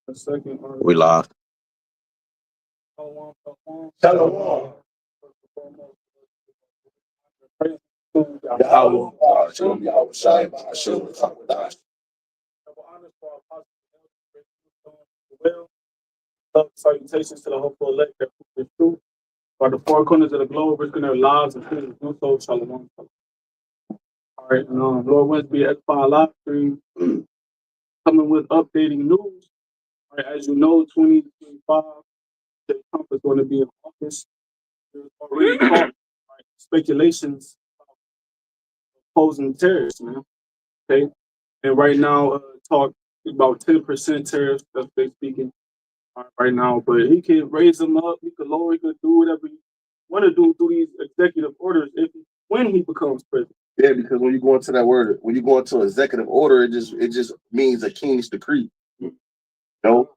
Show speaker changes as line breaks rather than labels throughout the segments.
A second.
We live.
Shalom. YAHAWAH, BAHASHAM, YAHAWASHI, BAHASHAM, HAQADASH.
Salutations to the hopeful elect that prove the truth. By the four corners of the globe, risking their lives and freedom to do so. Shalom. All right, Lord Wednesday at 5 live stream, coming with updating news. All right, as you know, 2025, Trump is going to be in office. There's already talk, speculations of opposing tariffs, man. Okay, and right now, talk about 10% tariffs. That's they speaking right now, but he can raise them up. He could lower. He could do whatever he want to do through these executive orders when he becomes president.
Yeah, because when you go into that word, when you go into executive order, it just means a king's decree. No.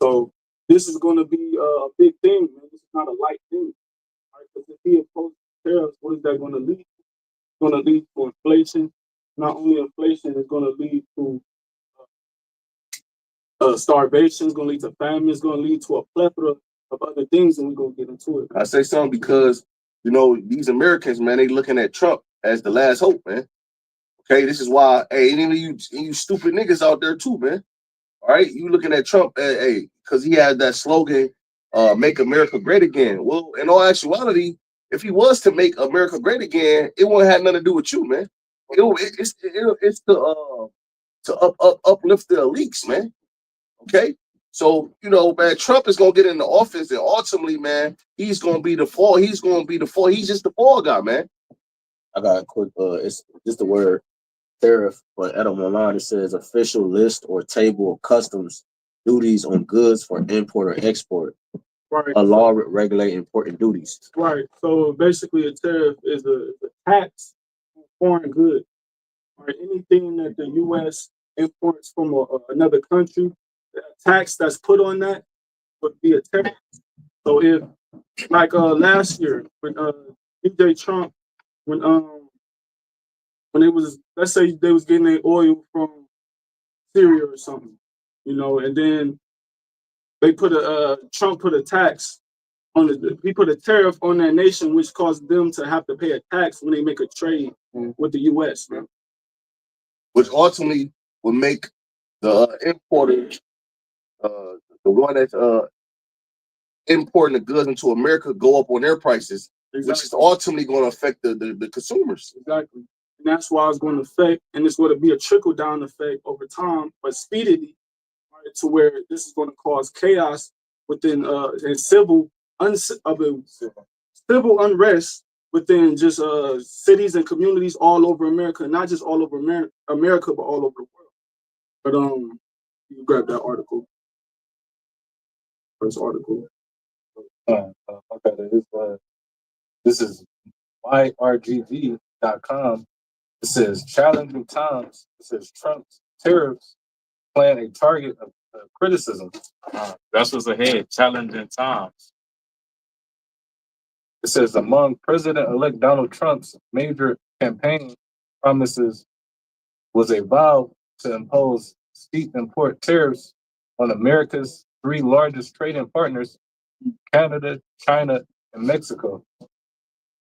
So this is going to be a big thing, man. This is not a light thing. Right? Because if he imposes tariffs, what is that going to lead to? It's going to lead to inflation. Not only inflation, it's going to lead to starvation. It's going to lead to famine. It's going to lead to a plethora of other things, and we're going to get into it.
I say something because, you know, these Americans, man, they looking at Trump as the last hope, man. Okay, this is why, hey, any of you stupid niggas out there too, man. All right, you looking at Trump, hey, because he had that slogan, "Make America Great Again." Well, in all actuality, if he was to make America great again, it wouldn't have nothing to do with you, man. It's to uplift the elites, man. Okay, so you know, man, Trump is gonna get into office, and ultimately, man, he's gonna be the fall. He's just the fall guy, man.
I got a quick. It's just the word tariff, but at online it says official list or table of customs duties on goods for import or export.
Right.
A law regulating important duties.
Right. So basically, a tariff is a tax on foreign goods. Right. Anything that the U.S. imports from another country, the tax that's put on that would be a tariff. So if, like last year, when DJ Trump, when it was, let's say they was getting their oil from Syria or something, you know, and then they put Trump put a tax on he put a tariff on that nation, which caused them to have to pay a tax when they make a trade with the U.S. Man.
Which ultimately will make the importer, the one that's importing the goods into America, go up on their prices, exactly. Which is ultimately going to affect the consumers.
Exactly. And that's why it's going to affect, and it's going to be a trickle-down effect over time, but speedily, right, to where this is going to cause chaos within and civil unrest within just cities and communities all over America, not just all over America, but all over the world. But you grab that article. First article.
Okay, this is YRGV.com. It says challenging times. It says Trump's tariffs plan a target of criticism.
That's what's ahead. Challenging times.
It says among President-elect Donald Trump's major campaign promises was a vow to impose steep import tariffs on America's three largest trading partners, Canada, China, and Mexico.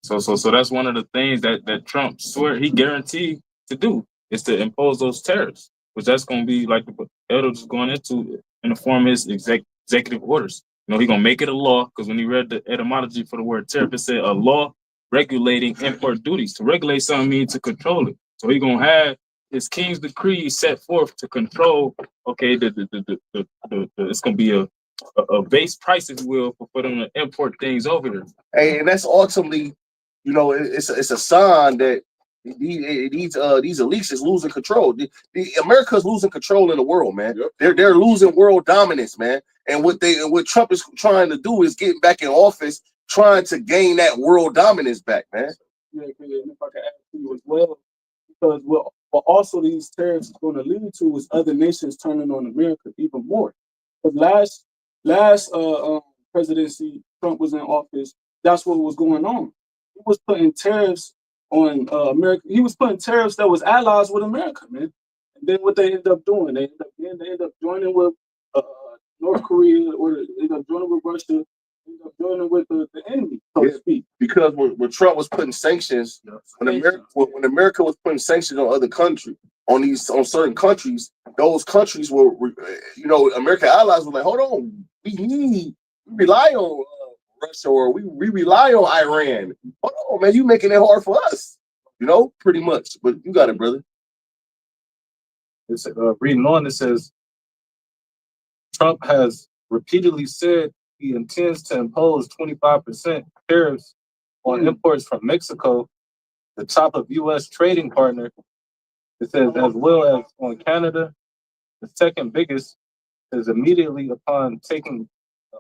So that's one of the things that Trump swear he guaranteed to do is to impose those tariffs, which that's going to be like the Elder is going into in the form of his executive orders. You know, he's going to make it a law because when he read the etymology for the word tariff, it said a law regulating import duties. To regulate something means to control it. So he's going to have his king's decree set forth to control. Okay, it's going to be a base price, if you will, for them to import things over there.
Hey, and that's ultimately, you know, it's a sign that these elites is losing control. America's losing control in the world, man. Yep. They're losing world dominance, man. And what Trump is trying to do is get back in office, trying to gain that world dominance back, man.
Yeah, and if I can add to you as well, because what also these tariffs is going to lead to is other nations turning on America even more. Because last presidency, Trump was in office, that's what was going on. He was putting tariffs on America. He was putting tariffs that was allies with America, man. And then what they end up doing, they end up joining with North Korea, or they end up joining with Russia, they end up joining with the enemy, so to speak.
Because when Trump was putting sanctions, when America was putting sanctions on other countries, on certain countries, those countries were, American allies were like, hold on, we rely on Russia, or we rely on Iran. Hold on, man, you making it hard for us, pretty much. But you got it, brother.
It's reading on, it says Trump has repeatedly said he intends to impose 25% tariffs on imports from Mexico, the top of U.S. trading partner. It says, as well as on Canada, the second biggest, is immediately upon taking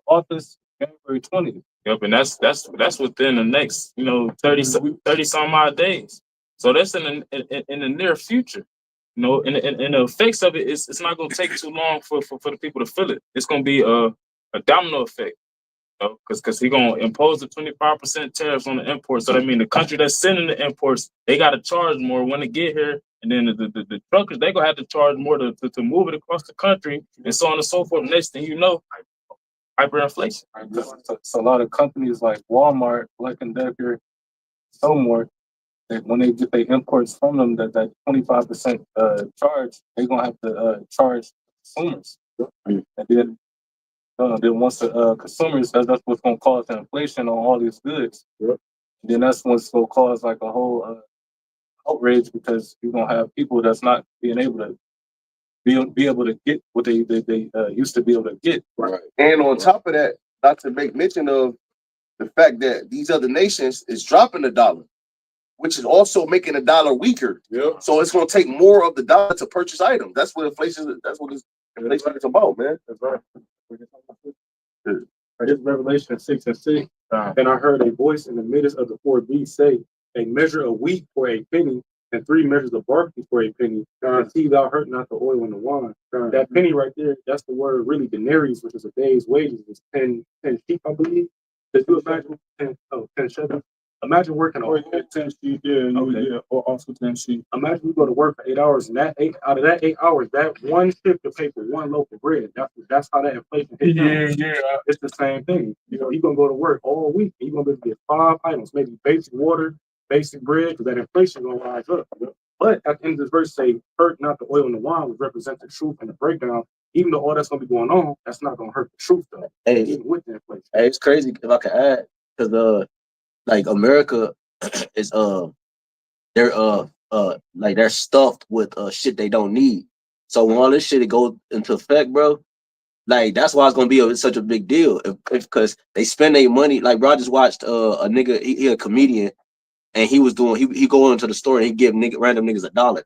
office January 20th.
Yep, and that's within the next 30 some odd days. So that's in the near future. And the effects of it is, it's not going to take too long for the people to feel it. It's going to be a domino effect, because he's going to impose the 25% tariffs on the imports. So that means the country that's sending the imports, they got to charge more when they get here, and then the truckers, they gonna have to charge more to move it across the country, and so on and so forth. Next thing you know, hyperinflation.
So a lot of companies like Walmart, Black & Decker, so more, that when they get their imports from them, that 25% charge, they're gonna have to charge consumers. And then once the consumers, that's what's gonna cause the inflation on all these goods. And then that's what's gonna cause like a whole outrage, because you're gonna have people that's not being able to be able to get what they used to be able to get.
Right. And on top of that, not to make mention of the fact that these other nations is dropping the dollar, which is also making the dollar weaker.
Yep.
So it's going to take more of the dollar to purchase items. That's what inflation. That's what inflation is about, man.
That's right. It's Revelation 6:6. And I heard a voice in the midst of the four beasts say, a measure of wheat for a penny, and 3 measures of barley for a penny. And see thou hurt not the oil and the wine. That penny right there, that's the word really denarius, which is a day's wages. It's 10 sheep, I believe. Could you imagine 10 shekels? Imagine working on 10 sheep, or also 10 sheep. Imagine you go to work for 8 hours, and out of that 8 hours, that one shift to pay for 1 loaf of bread. That's how that inflation hits. Yeah. It's the same thing. You're gonna go to work all week, and you're gonna be able to get 5 items, maybe basic water, basic bread, because that inflation gonna rise up. But at the end of this verse, say, hurt not the oil and the wine, which represent the truth and the breakdown. Even though all that's gonna be going on, that's not gonna hurt the truth though. Even with the inflation.
Hey, it's crazy if I can add, because like America is they're stuffed with shit they don't need. So when all this shit go into effect, bro, like that's why it's gonna be such a big deal. Because they spend their money. Like bro, I just watched a nigga, he a comedian, and he was doing he go into the store and he give random niggas $1.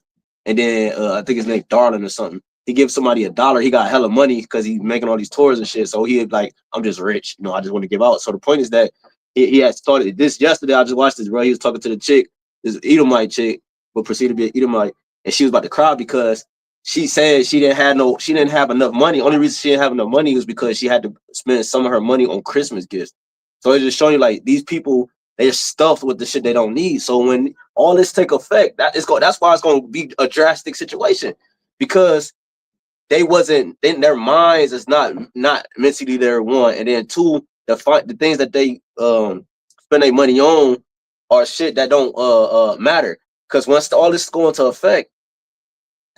And then I think his name Darling or something. He gives somebody $1. He got hella money because he's making all these tours and shit. So he like, I'm just rich, I just want to give out. So the point is that he had started this yesterday. I just watched this, bro. He was talking to the chick, this Edomite chick, but proceeded to be an Edomite, and she was about to cry because she said she didn't have enough money. Only reason she didn't have enough money was because she had to spend some of her money on Christmas gifts. So it's just showing you like these people, they're stuffed with the shit they don't need. So when all this take effect, that's why it's going to be a drastic situation, because their minds is not mentally there, one, and then two, the things that they spend their money on are shit that don't matter. Because once all this is going to effect,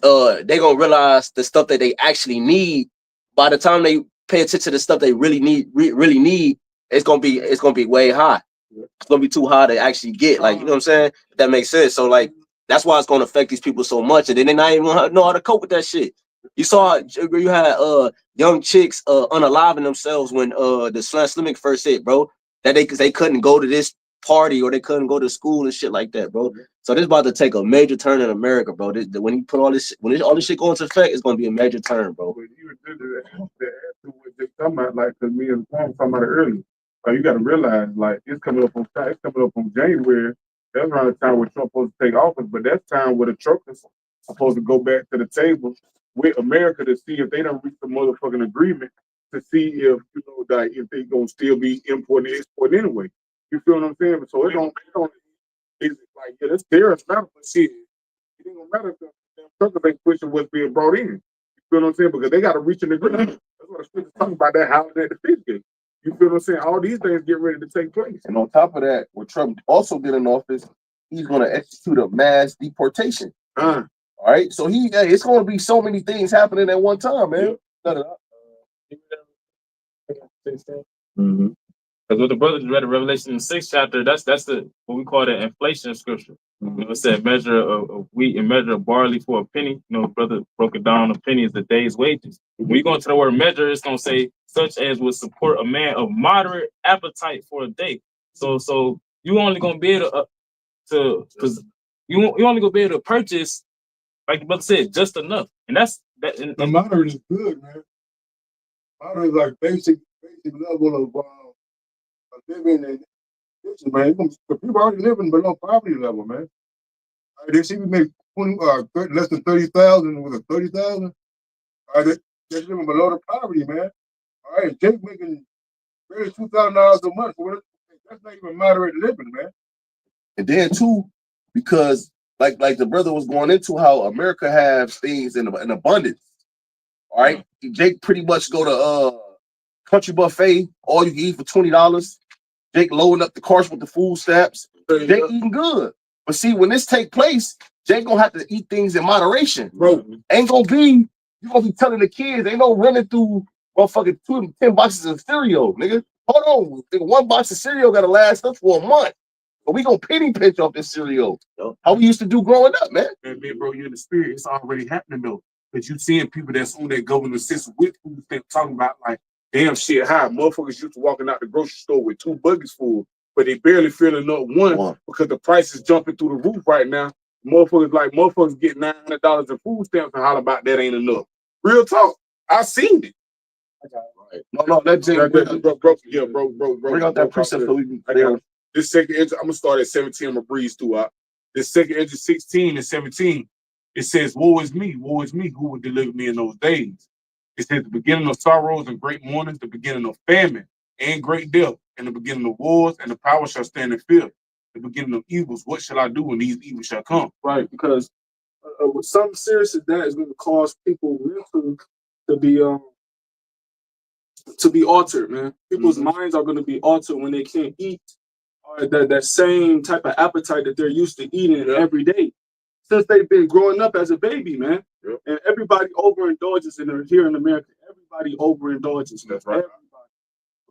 they gonna realize the stuff that they actually need. By the time they pay attention to the stuff they really need, it's gonna be way high. It's gonna be too high to actually get. Like, you know what I'm saying? If that makes sense. So like that's why it's gonna affect these people so much, and then they not even know how to cope with that shit. You saw you had young chicks unaliving themselves when the Slimming first hit, bro. That they couldn't go to this party or they couldn't go to school and shit like that, bro. So this about to take a major turn in America, bro. When you put all this shit go into effect, it's gonna be a major turn, bro.
What they talking about, like, because me and Paul talking about it earlier. Like, you got to realize, like, it's coming up on January. That's around the time where Trump supposed to take office, but that's time where the truckers supposed to go back to the table with America to see if they don't reach the motherfucking agreement, to see if like if they gonna still be importing and exporting anyway. You feel what I'm saying? So it's like, yeah, that's tariffs matter, but shit, it ain't gonna matter if them truckers ain't pushing what's being brought in. You feel what I'm saying? Because they got to reach an agreement. That's what the scripture's talking about, that house at the fish gate. You feel what I'm saying? All these things get ready to take place.
And on top of that, what Trump also did in office, he's going to execute a mass deportation. All right, so it's going to be so many things happening at one time, man.
Mm-hmm. Because what the brothers read in Revelation 6 chapter, that's the what we call the inflation scripture. Mm-hmm. You know, it said measure of wheat and measure of barley for a penny. You know, brother broke it down. A penny is the day's wages. When you go into the word measure, it's gonna say such as would support a man of moderate appetite for a day. So you only gonna be able you only gonna be able to purchase, like the brother said, just enough. And that's that.
The moderate is good, man. Moderate is like basic level of living, and this is, man. The people already living below poverty level, man. They see we make less than 30,000 with a 30,000. They're living below the poverty, man. All right, Jake making barely $2,000 a month. That's not even moderate living, man.
And then too, because like the brother was going into how America has things in abundance. All right, Jake pretty much go to country buffet, all you can eat for $20. Jake loading up the carts with the food stamps. Jake eating good. But see, when this take place, Jake gonna have to eat things in moderation, bro. Ain't gonna be, you gonna be telling the kids, ain't no running through motherfucking 10 boxes of cereal, nigga. Hold on, nigga, one box of cereal gotta last us for a month. But we gonna penny pinch off this cereal. How we used to do growing up, man.
Man, bro, you in the spirit, it's already happening though. Because you seeing people that's on that government system with food stamps talking about like, damn shit, how motherfuckers used to walking out the grocery store with 2 buggies full, but they barely filling up one because the price is jumping through the roof right now. Motherfuckers get $900 in food stamps and holler about that ain't enough. Real talk. I seen it.
No, that's it.
Bro.
Bring out that precept so we can.
This second entry, I'm gonna start at 17. I'm gonna breeze through out. This second entry, 16 and 17. It says, woe is me, who will deliver me in those days? It says, the beginning of sorrows and great mournings, the beginning of famine and great death, and the beginning of wars, and the power shall stand in fear. The beginning of evils, what shall I do when these evils shall come?
Right, because something serious as that is going to cause people mentally to be altered, man. People's minds are going to be altered when they can't eat that same type of appetite that they're used to eating every day. Since they've been growing up as a baby, man. And everybody overindulges here in America. Everybody overindulges.
That's right.
Everybody.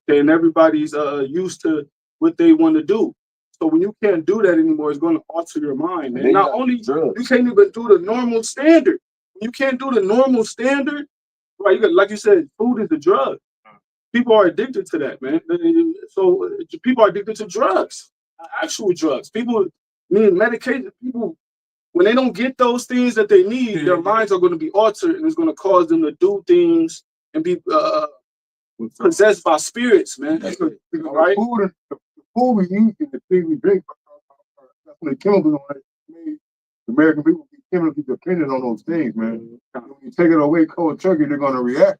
Okay, and everybody's used to what they want to do. So when you can't do that anymore, it's going to alter your mind, man. Not only you can't even do the normal standard. When you can't do the normal standard, right? Like you said, food is the drug. People are addicted to that, man. So people are addicted to drugs, actual drugs. People need medication. People, when they don't get those things that they need, their minds are going to be altered, and it's going to cause them to do things and be possessed by spirits, man.
All right? The food we eat and the things we drink, that's when the chemicals on it made the American people be chemically dependent on those things, man. When you take it away cold turkey, they're going to react.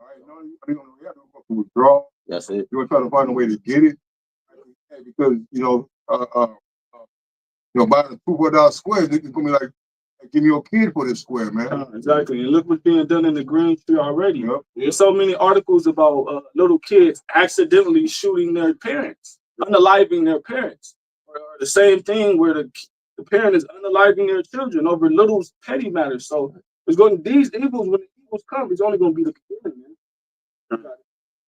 All right? No, they're going to react. They're going to withdraw.
That's it.
You're going to try to find a way to get it. Because, buying a $2 square, it's going to be like, give me your kid for this square, man.
Exactly. And look what's being done in the Green Tree already. There's so many articles about little kids accidentally shooting their parents, unaliving their parents. Or the same thing where the parent is unaliving their children over little petty matters. So these evils, when the evils come, it's only going to be the beginning, man.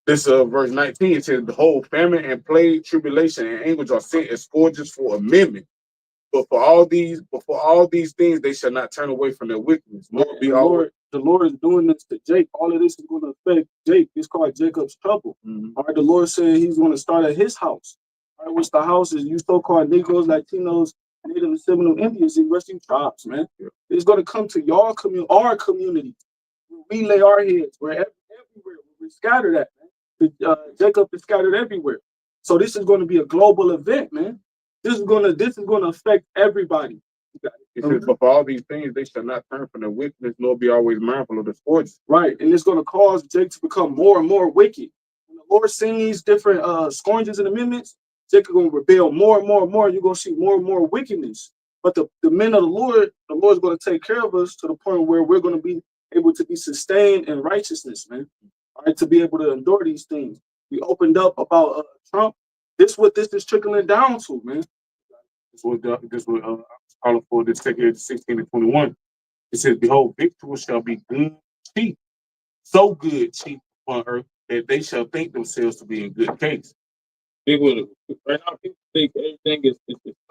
This verse 19, it says, behold, famine and plague, tribulation, and anguish are sent as scourges for amendment. But for all these things, they shall not turn away from their wickedness.
The Lord is doing this to Jake. All of this is going to affect Jake. It's called Jacob's trouble. All right, the Lord said he's going to start at his house. All right, which the house is you so-called Negroes, Latinos, Native and Seminole Indians, and Western tribes, man. It's going to come to our community. We lay our heads. We're everywhere. We're scattered at, man. Jacob is scattered everywhere. So this is going to be a global event, man. This is gonna affect everybody.
It says, but for all these things, they shall not turn from their wickedness, nor be always mindful of the scourges.
Right, and it's gonna cause Jake to become more and more wicked. When the Lord sends these different scourges and amendments, Jake is gonna rebel more and more and more. You're gonna see more and more wickedness. But the men of the Lord's going to take care of us to the point where we're going to be able to be sustained in righteousness, man. All right, to be able to endure these things. We opened up about Trump. This what this is trickling down to, man.
This was calling for this second 16 and 21. It says, "Behold, victual shall be good cheap, so good cheap on earth that they shall think themselves to be in good case."
People right now, people think everything is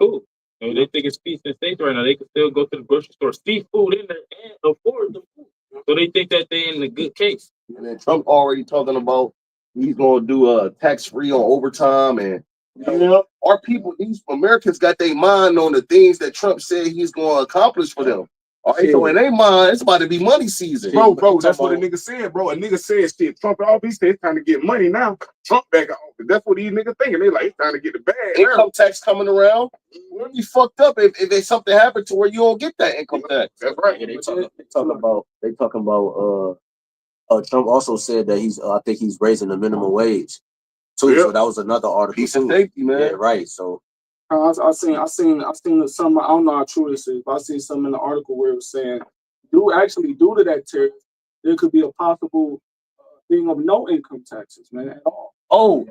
cool. You know, they think it's peace and safety right now. They can still go to the grocery store, see food in there, and afford the food. So they think that they in a good case.
And then Trump already talking about he's gonna do a tax-free on overtime, and you know, our people, these Americans got their mind on the things that Trump said he's gonna accomplish for them. All right, so in their mind, it's about to be money season.
Bro, that's what a nigga said, bro. A nigga said shit. Trump always said it's time to get money now. Trump back in office. That's what these niggas thinking. They like, it's time to get the bag.
Income tax coming around. We'll be fucked up if there's something happen to where you don't get that income tax.
That's right.
Yeah, they talking about Trump also said that I think he's raising the minimum wage too.
Yeah.
So that was another article.
Peace and safety, man.
Yeah, right. So
I seen some. I don't know how true this is, but I seen some in the article where it was saying, due to that tariff, there could be a possible thing of no income taxes, man, at all.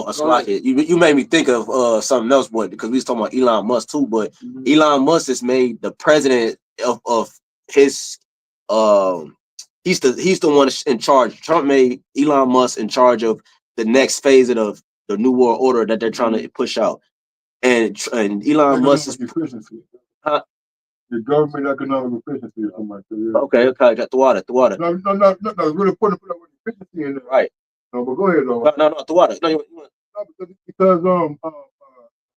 It's like it. You made me think of something else, boy, because we was talking about Elon Musk too. But Elon Musk is made the president of his. He's the one in charge. Trump made Elon Musk in charge of the next phase of the new world order that they're trying to push out. And Elon Musk is
efficiency. The government economic efficiency or something like that. Yeah.
Okay, got the water.
No, it's really important to put efficiency in there.
Right.
No, but go ahead, though.
No, the water. No,
because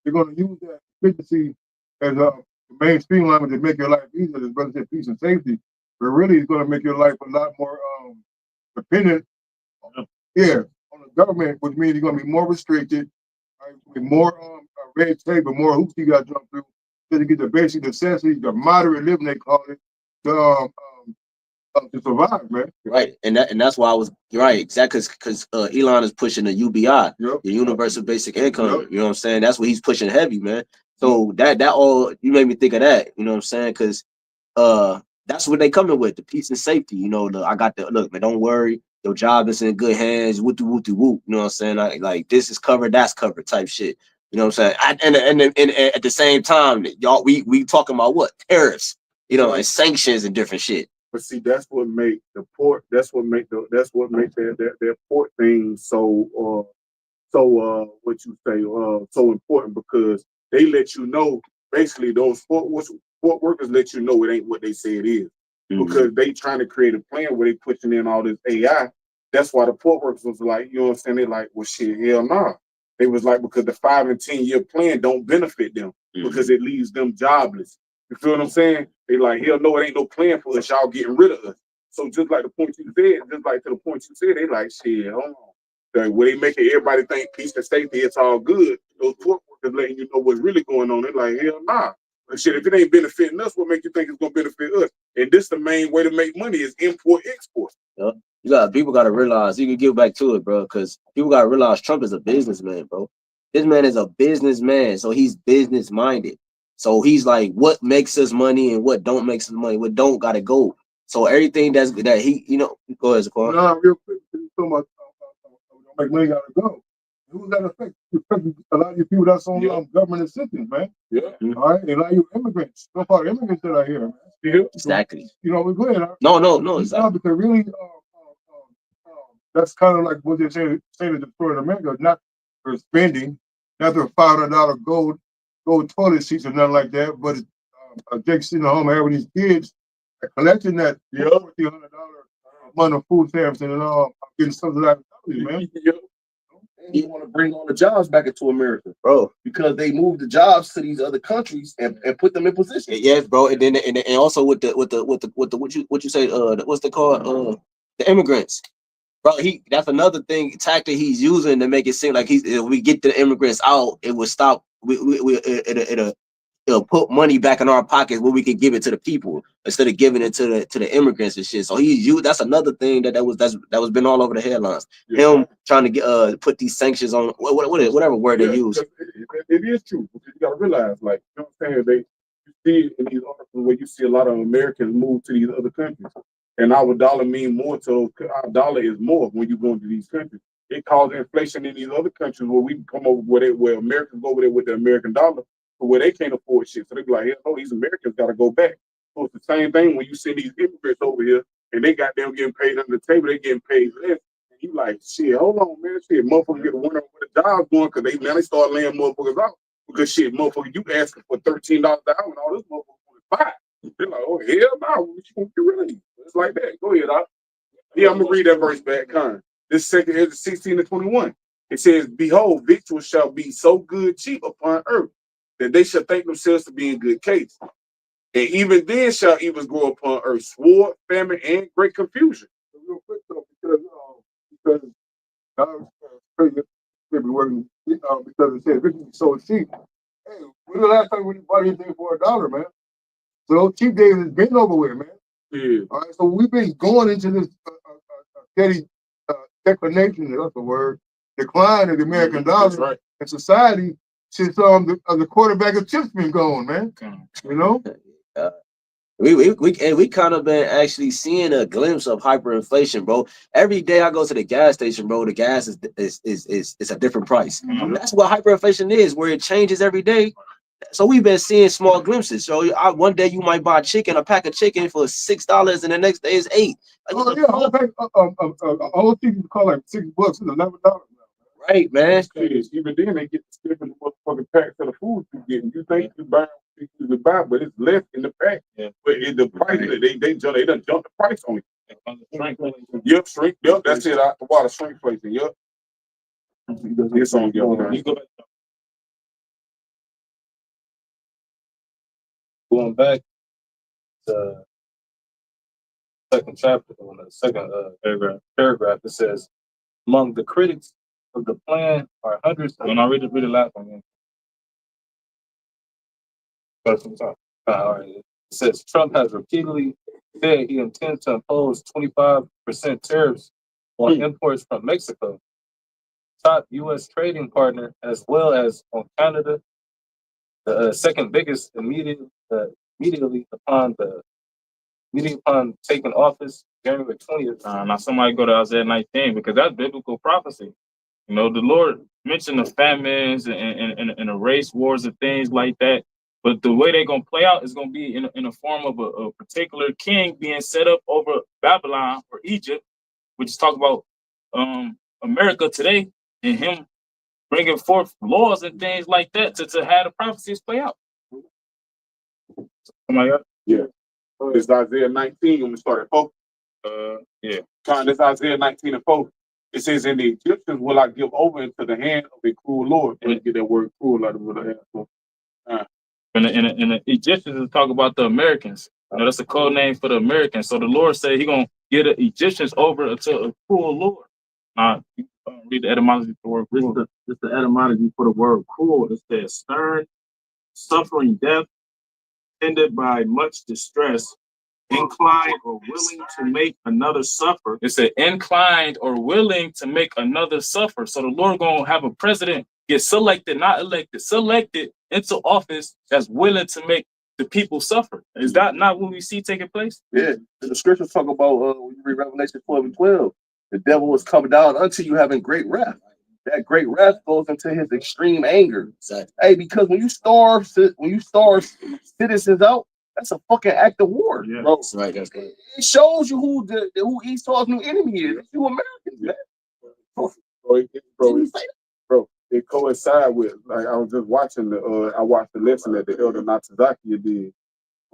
they're going to use that efficiency as a mainstream language to make your life easier, as brother said, peace and safety. But really, it's going to make your life a lot more dependent, on the government, which means you're going to be more restricted, right? With more red tape, but more hoops you got to jump through to get the basic necessities, the moderate living they call it, to survive, man.
Right, and that's why I was right, exactly, because Elon is pushing the UBI, the universal basic income. You know what I'm saying? That's what he's pushing heavy, man. So that all you made me think of that. You know what I'm saying? Because that's what they coming with, the peace and safety. You know, I got the look, man. Don't worry, your job is in good hands. Whoop whoop whoop. You know what I'm saying? Like this is covered, that's covered, type shit. You know what I'm saying? And at the same time, y'all, we talking about what tariffs, you know, and sanctions and different shit.
But see, that's what make the port. That's what make their port thing so what you say so important, because they let you know, basically those port workers let you know it ain't what they say it is, because they trying to create a plan where they pushing in all this AI. That's why the port workers was like, you know what I'm saying? They like, well, shit, hell nah. They was like, because the 5 and 10 year plan don't benefit them because it leaves them jobless. You feel what I'm saying? They like, hell no, it ain't no plan for us. Y'all getting rid of us. So just like the point you said, they like, shit, hold on. Like, where they making everybody think peace and safety, it's all good. Those port workers letting you know what's really going on. They're like, hell nah. But shit, if it ain't benefiting us, what make you think it's gonna benefit us? And this the main way to make money is import export.
Yep. People gotta realize, you can get back to it, bro, because people gotta realize Trump is a businessman, bro. This man is a businessman, so he's business minded. So he's like, what makes us money and what don't make us money, what don't gotta go. So everything that he, you know, go ahead, Zakar.
No, real quick, so much make money gotta go. Who's that affect? A lot of you people that's on government assistance, man.
Yeah.
All right, and a lot of you immigrants, so-called immigrants that are here, man.
Yeah.
Exactly.
You know, we go ahead.
No, exactly.
Because really, that's kind of like what they're saying to destroy America, not for spending, not for $500 gold toilet seats or nothing like that, but Jake sitting at home having these kids collecting that $1,400 month of food stamps and getting subsidized, man.
And you want to bring all the jobs back into America, bro, because they moved the jobs to these other countries and put them in position.
Yes, bro, and then and also with the what you say what's the called the immigrants, bro. That's another tactic he's using to make it seem like if we get the immigrants out, it will stop. put money back in our pockets where we could give it to the people instead of giving it to the immigrants and shit. So that's another thing that was been all over the headlines.
Yeah.
Him trying to get put these sanctions on whatever word they use.
It is true, because you gotta realize, like, you know what I'm saying, you see it in these articles where you see a lot of Americans move to these other countries, and our dollar mean more, so our dollar is more when you go into these countries. It causes inflation in these other countries where we come over where Americans go over there with the American dollar, where they can't afford shit. So they be like, hell no, these Americans gotta go back. So it's the same thing when you see these immigrants over here and they got them getting paid under the table, they getting paid less. And you like, shit, hold on, man, shit, motherfuckers get wondering where the job's going, because they start laying motherfuckers out. Because shit, motherfucker, you asking for $13 an hour and all this motherfucker $5. They're like, oh hell no, what you gonna get rid of these? It's like that. Go ahead, Doc. Yeah, I'm gonna read that verse back, Con. This second is 16 to 21. It says, behold, victuals shall be so good cheap upon earth, that they shall think themselves to be in good case. And even then shall evils grow upon earth, sword, famine, and great confusion.
Real quick though, because working because it said everything so cheap. Hey, when the last time we bought anything for $1, man? So cheap days has been over with, man.
Yeah.
All right, so we've been going into this steady declination, that's the word, decline of the American dollar
right.
and society since the quarterback of chips been gone, man. You know?
We kind of been actually seeing a glimpse of hyperinflation, bro. Every day I go to the gas station, bro, the gas is a different price. That's what hyperinflation is, where it changes every day. So we've been seeing small glimpses. So one day you might buy a pack of chicken for $6, and the next day is $8.
Like, yeah, whole pack, whole chicken cost like $6, it's $11.
Right, man.
Even then they get the different motherfucking packs of the food you getting. You think you buy, but it's less in the pack. Yeah. But the price they done jump the price on it. Yep, shrink. Yep, that's it. Out the water shrinkflation. Yep. It's on you. You go back.
Going back to second chapter, on the second paragraph, it says, among the critics of the plan are hundreds. When I read the last one again. All right. It says Trump has repeatedly said he intends to impose 25% tariffs on imports from Mexico, top U.S. trading partner, as well as on Canada, the second biggest immediately upon taking office, January 20th.
Now somebody go to Isaiah 19, because that's biblical prophecy. You know, the Lord mentioned the famines and the race wars and things like that. But the way they're going to play out is going to be in the form of a particular king being set up over Babylon or Egypt, which is talking about America today, and him bringing forth laws and things like that to have the prophecies play out. Somebody else?
Yeah. This is Isaiah 19 when we started, folks.
Yeah.
This Isaiah 19 and 4. It says, and the Egyptians will I give over into the hand of a cruel Lord. And get that word cruel out of the
And the Egyptians talk about the Americans. You know, that's a code name for the Americans. So the Lord said He's gonna get the Egyptians over to a cruel Lord. Now, read the etymology for the word cruel. This is the etymology for the word cruel. It says stern, suffering death, ended by much distress, inclined or willing to make another suffer. It said inclined or willing to make another suffer. So the Lord gonna have a president get selected, not elected, selected into office that's willing to make the people suffer. Is that not what we see taking place?
Yeah, the scriptures talk about when you read Revelation 12 and 12, the devil is coming down unto you having great wrath. That great wrath goes into his extreme anger.
Exactly.
Hey, because when you starve citizens out, that's a fucking act of war, bro.
That's right. That's good.
It shows you who Esau's new enemy is. It's you Americans, man.
Bro, it coincides with, like, I was just watching I watched the lesson that the elder Natsuzakia did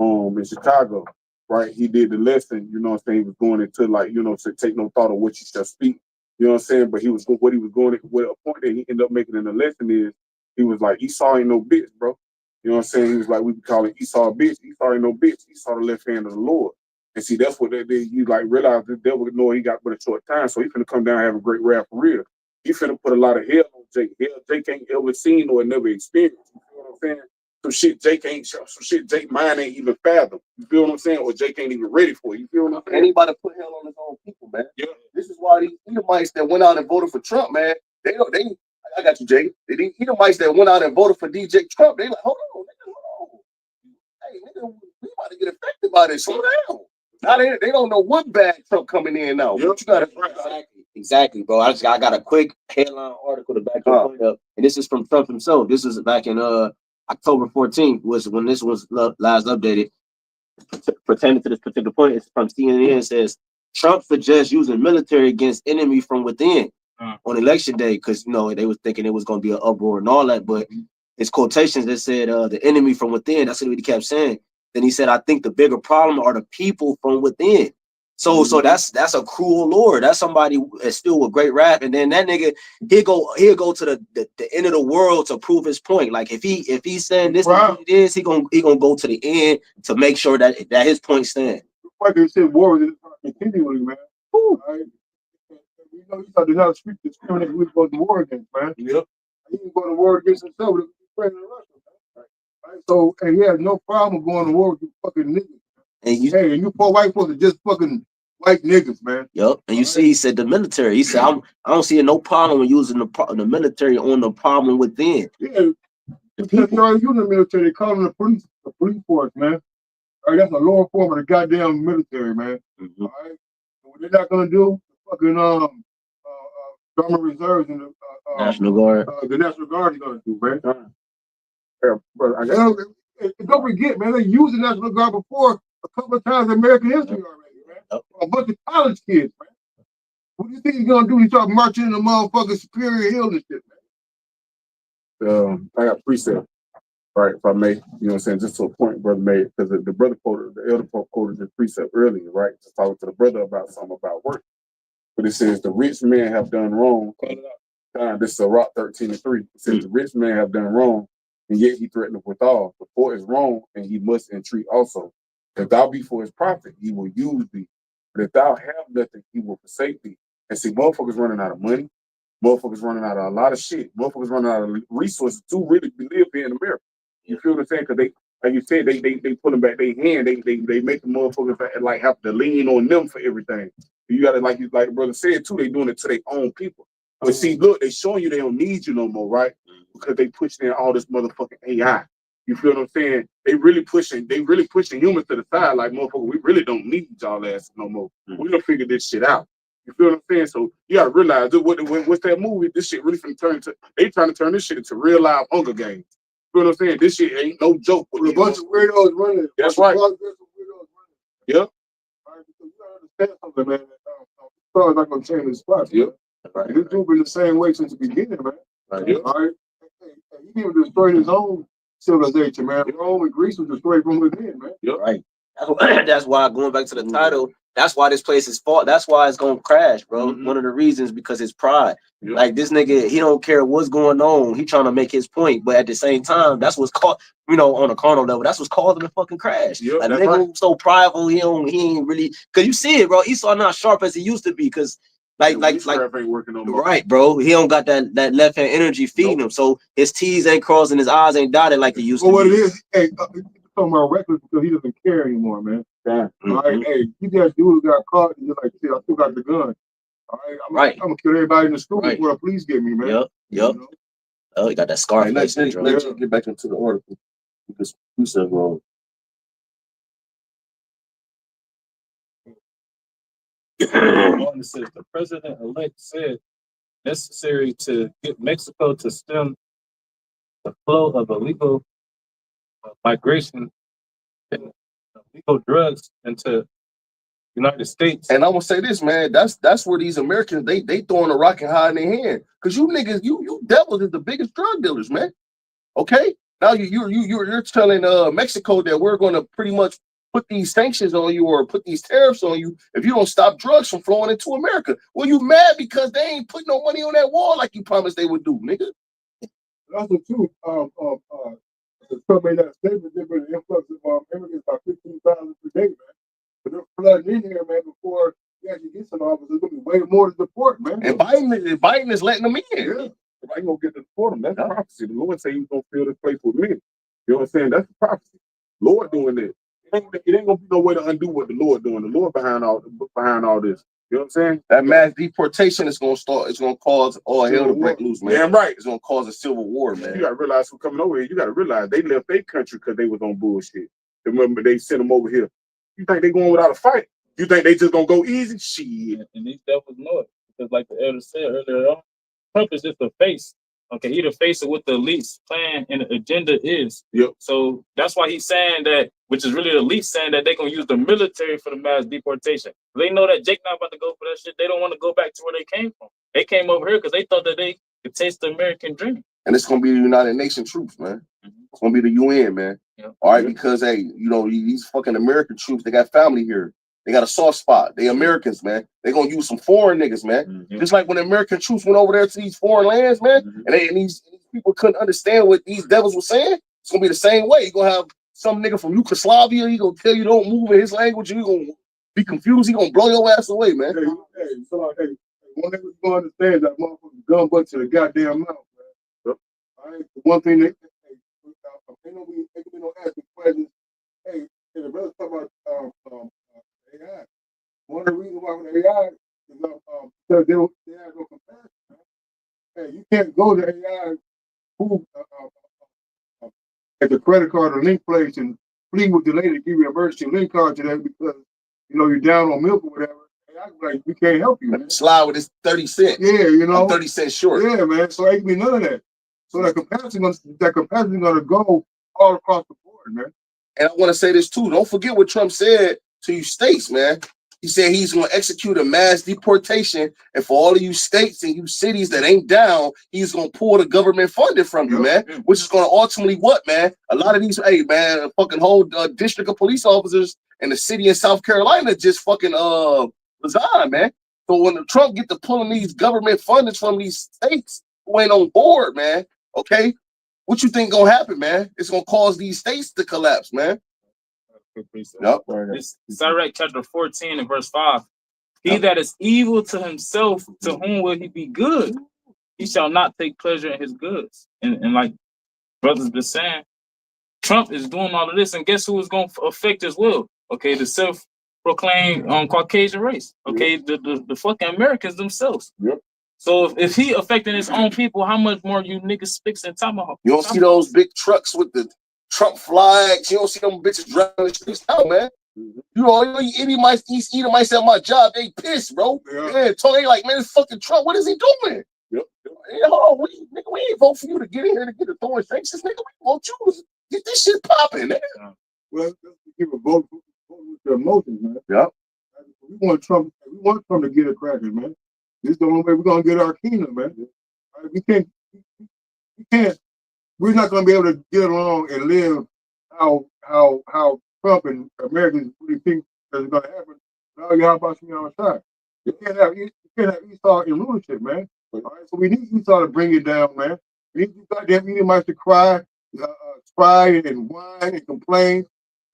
in Chicago, right? He did the lesson, you know what I'm saying? He was going into, like, you know, to take no thought of what you shall speak, you know what I'm saying? But what he was going, what a point that he ended up making in the lesson is, he was like, Esau ain't no bitch, bro. You know what I'm saying? He was like, we be calling Esau a bitch. Esau ain't no bitch. Esau the left hand of the Lord. And see, that's what they did. You like realize the devil know he got but a short time, so he finna come down and have a great wrath for real. He finna put a lot of hell on Jake. Hell Jake ain't ever seen or never experienced. You know what I'm saying? some shit Jake ain't some shit Jake mind ain't even fathom. You feel what I'm saying? Or Jake ain't even ready for. You feel what I'm saying?
Anybody put hell on his own people, man.
Yeah.
This is why these Edomites that went out and voted for Trump, man. I got you, Jay. These Edomites that went out and voted for DJ Trump, they like, hold on, nigga, hold on. Hey, nigga, we about to get affected by this. Slow down. Now they don't know what bad Trump coming in now.
Yep.
But you gotta
Exactly, bro. I got a quick headline article to back your point up, and this is from Trump himself. This is back in October 14th, was when this was last updated, pertaining to this particular point. It's from CNN. It says Trump suggests using military against enemy from within on election day, because they was thinking it was going to be an uproar and all that, but his quotations that said the enemy from within. That's what he kept saying. Then he said, I think the bigger problem are the people from within. So that's a cruel Lord. That's somebody that's still with great rap. And then that nigga, he'll go to the end of the world to prove his point. Like if he's saying this is what it is, he gonna go to the end to make sure that his point stands.
Like they said, war is continuing, man. Right? You know, you got to not discriminate who he's going to war against, man.
Yep.
He ain't going to war against himself with President Russia, man. Right? So, and he has no problem going to war with you fucking niggas. And you poor white folks are just fucking white niggas, man.
Yep. And you see, he said the military. He said, I don't see no problem with using the military on the problem within.
Yeah. Because you already using the military. They call them the police force, man. All right, that's a lower form of the goddamn military, man. All right. And what they're not gonna do, fucking government reserves and the
National Guard.
The National Guard is gonna do, man. Don't forget, man, they used the National Guard before a couple of times in American history already, man. A bunch of college kids, man. What do you think he's gonna do? He start marching in the motherfucking Superior Hill and shit,
man. I got precept. Right, if I may, you know what I'm saying, just to a point brother made, because the brother quoted, the elder quoted the precept earlier, right? Just talking to the brother about something about work. But it says the rich men have done wrong. This is a Rock 13:3. It says the rich man have done wrong, and yet he threatened withal. The poor is wrong, and he must entreat also. If thou be for his profit, he will use thee. But if thou have nothing, he will forsake thee. And see, motherfuckers running out of money, motherfuckers running out of a lot of shit, motherfuckers running out of resources to really live here in America. You feel what I'm saying? Because they, like you said, they put them back their hand. They make the motherfuckers like have to lean on them for everything. You gotta like the brother said too. They doing it to their own people. But see, look, they showing you they don't need you no more, right? Because they pushing in all this motherfucking AI. You feel what I'm saying? They really pushing humans to the side. Like motherfucker, we really don't need y'all ass no more. We gonna figure this shit out. You feel what I'm saying? So you gotta realize that what's that movie? This shit really finna they trying to turn this shit into real live Hunger Games. You know what I'm saying? This shit ain't no joke.
With a bunch of weirdos running.
That's right. Yep.
All right, because you gotta understand something, man. It's not gonna change his spot. Yep. Right. This dude been the same way since the beginning, man. Right. Yep. All right. He even destroyed his own civilization, man. Rome and Greece was destroyed from within, man.
Yep. Right. That's why, going back to the title, that's why this place is fault. That's why it's gonna crash, bro. One of the reasons, because it's pride. Yep. Like this nigga, he don't care what's going on. He trying to make his point, but at the same time, that's what's called, on a carnal level, that's what's causing the fucking crash. Yep, like nigga so prideful, he ain't really, cause you see it, bro. Esau not sharp as he used to be, cause like ain't working no more. Right, bro. He don't got that left hand energy feeding him, so his T's ain't crossing, his I's ain't dotted like they used to.
Well, what it is, hey, talking about reckless because he doesn't care anymore, man. Yeah. All right, hey, you got dude who got caught and you're like, shit, I still got the gun. All right, I'm gonna kill everybody in the school before the police get me, man.
Yep.
You know?
Oh, he got that scar.
Let's get back into the article because you said wrong.
It says the president-elect said necessary to get Mexico to stem the flow of illegal migration and illegal drugs into United States.
And I'm gonna say this, man. That's where these Americans they throwing a rock and hide in their hand. Cause you niggas, you devils is the biggest drug dealers, man. Okay, now you're telling Mexico that we're gonna pretty much put these sanctions on you or put these tariffs on you if you don't stop drugs from flowing into America. Well, you mad because they ain't putting no money on that wall like you promised they would do, nigga.
That's the truth. Trump made that statement. There was an influx of immigrants by 15,000 per day, man. But they're flooding in here, man, before he actually gets in office. There's gonna be way more to deport, man.
And Biden is letting them in.
Yeah. If I ain't gonna get to deport them, that's prophecy. The Lord said he's gonna fill this place with men. You know what I'm saying? That's the prophecy. Lord doing it. It ain't gonna be no way to undo what the Lord doing. The Lord behind all this. You know what I'm saying?
That mass deportation is gonna start. It's gonna cause all hell to break loose, man.
Damn right.
It's gonna cause a civil war, man.
You gotta realize who's coming over here. You gotta realize they left their country because they was on bullshit. Remember, they sent them over here. You think they going without a fight? You think they just gonna go easy? Shit.
And these devils know it. Because like the elder said earlier on, Trump is just the face. Okay, he the face of what the elites plan and the agenda is.
Yep.
So that's why he's saying that, which is really the elites saying that they're gonna use the military for the mass deportation. They know that Jake not about to go for that shit. They don't want to go back to where they came from. They came over here because they thought that they could taste the American dream.
And it's gonna be the United Nations troops, man. It's gonna be the UN, man.
Yeah.
All right, because hey, you know, these fucking American troops, they got family here. They got a soft spot. They Americans, man. They gonna use some foreign niggas, man. Just like when the American troops went over there to these foreign lands, man, and these people couldn't understand what these devils were saying. It's gonna be the same way. You're gonna have some nigga from Yugoslavia, he gonna tell you don't move in his language, you gonna be confused, he gonna blow your ass away, man.
One thing we gonna understand is that motherfucking gun butt to the goddamn mouth, man. All right. The one thing they ain't gonna be no asking questions. Hey, the brother talk about AI. One of the reasons why with AI is because they have no comparison, man. Hey, you can't go to AI who at the credit card or link place and plead with the lady to give you an emergency link card today because you know you're down on milk or whatever. AI like we can't help you, man.
Slide with this 30 cents.
Yeah, you know,
I'm 30 cents short.
Yeah, man. So ain't be none of that. So that capacity gonna go all across the board, man.
And I want to say this too. Don't forget what Trump said to you states, man. He said he's going to execute a mass deportation, and for all of you states and you cities that ain't down, he's going to pull the government funding from you, man. Which is going to ultimately what, man? A lot of these, hey, man, a fucking whole district of police officers in the city in South Carolina just fucking resign, man. So when the Trump get to pulling these government fundings from these states who ain't on board, man, okay, what you think gonna happen, man? It's gonna cause these states to collapse, man.
Yep. This Sirach chapter 14 and verse 5. He that is evil to himself, to whom will he be good? He shall not take pleasure in his goods. And like brothers been saying, Trump is doing all of this, and guess who is going to affect as well? Okay, the self-proclaimed Caucasian race. Okay, the fucking Americans themselves.
Yep.
So if he affecting his own people, how much more you niggas sticks and tomahawk?
You don't see those big trucks with the Trump flags. You don't see them bitches driving the streets now, man. You know, Eddie might say my job, they pissed, bro. Yeah, they like, man, this fucking Trump, what is he doing?
Yep.
Hey, hold on, nigga, we ain't vote for you to get in here to get the throwing faces, nigga. We want you to get this shit popping, man.
Well, let's give a vote with the emotions, man.
Yep.
We want Trump to get a cracker, man. This is the only way we're gonna get our kingdom, man. Right? We can't. We're not gonna be able to get along and live how Trump and Americans really think that's gonna happen. Now Yahawashi on our side. You can't have Esau in rulership, man. All right, so we need Esau to bring it down, man. We need these goddamn Edomites to cry and whine and complain.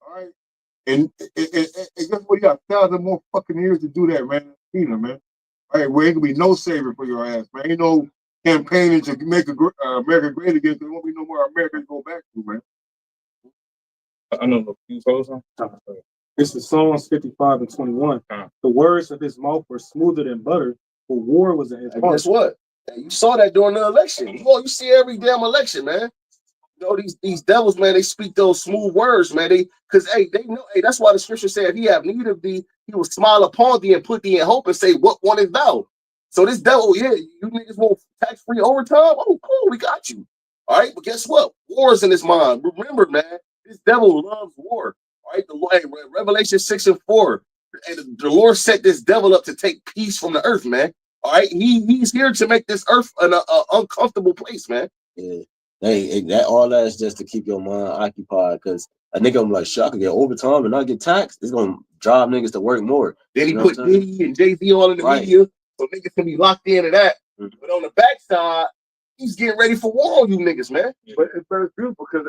All right, and guess what? You got 1,000 more fucking years to do that, man. Man. All right, well, ain't gonna be no savior for your ass, man. Ain't no campaigning to make America great again. There won't be no more America to go back to, man.
I know the few holes on.
This is Psalms 55 and 21. The words of his mouth were smoother than butter, for war was in his heart.
Guess what? You saw that during the election. You see every damn election, man. You know, these devils, man, they speak those smooth words, man. They know, that's why the scripture said, if he have need of thee, he will smile upon thee and put thee in hope and say, what one is thou? So this devil, yeah, you niggas want tax-free overtime? Oh, cool, we got you. All right, but guess what? War is in his mind. Remember, man, this devil loves war. All right, Revelation 6 and 4. And the Lord set this devil up to take peace from the earth, man. All right, he's here to make this earth an uncomfortable place, man.
Yeah. Hey, that all that is just to keep your mind occupied, because a nigga I'm like, shit, I can get overtime and not get taxed. It's gonna drive niggas to work more.
Then he put Diddy and Jay-Z all in the media, so niggas can be locked into that. But on the backside, he's getting ready for war on you niggas, man.
But it's very beautiful because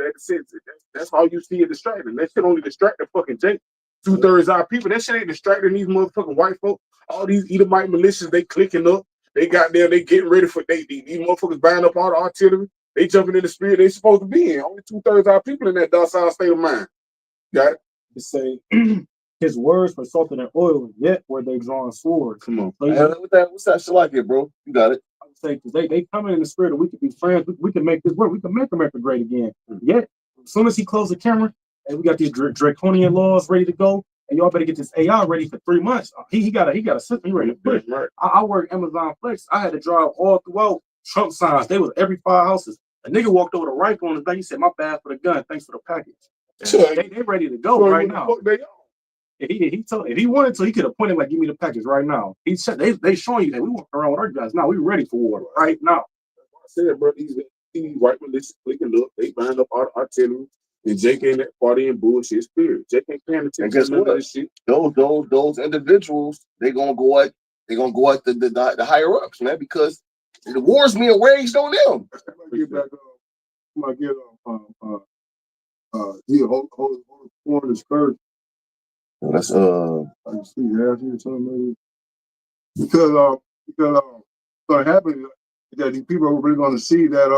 that's how you see it distracting. That shit only distract the fucking Jake. 2/3 our people. That shit ain't distracting these motherfucking white folk. All these Edomite militias, they clicking up. They got there, they getting ready for these motherfuckers buying up all the artillery. They jumping in the spirit they supposed to be in. Only 2/3 of our people in that docile state of mind. Got it?
To say his words were salted in oil, yet were they drawing swords.
Come on.
So
What's that shit like it, bro? You got it.
I would say because they come in the spirit of we could be friends, we can make this work, we can make America great again. Yet, as soon as he closed the camera, and we got these draconian laws ready to go, and y'all better get this AI ready for 3 months. He got a system he ready to push.
Right.
I work Amazon Flex. I had to drive all throughout Trump signs. They was every 5 houses. A nigga walked over the rifle on his back. He said, "My bad for the gun. Thanks for the package." They ready to go right now. If he wanted to, he could have pointed like, "Give me the package right now." He said they showing you that we walk around with our guns now. We ready for war right now.
I said, bro, these white malicious flicking look, they bind up our artillery, and Jake ain't that party and bullshit spirit. Jake ain't paying attention.
And guess
to none
what?
of this shit.
Those individuals, they gonna go at the higher ups, man, because the war's being waged on them.
Get back might get hold the skirt.
That's
I can see half here something maybe. Because what happened is that these people are really going to see that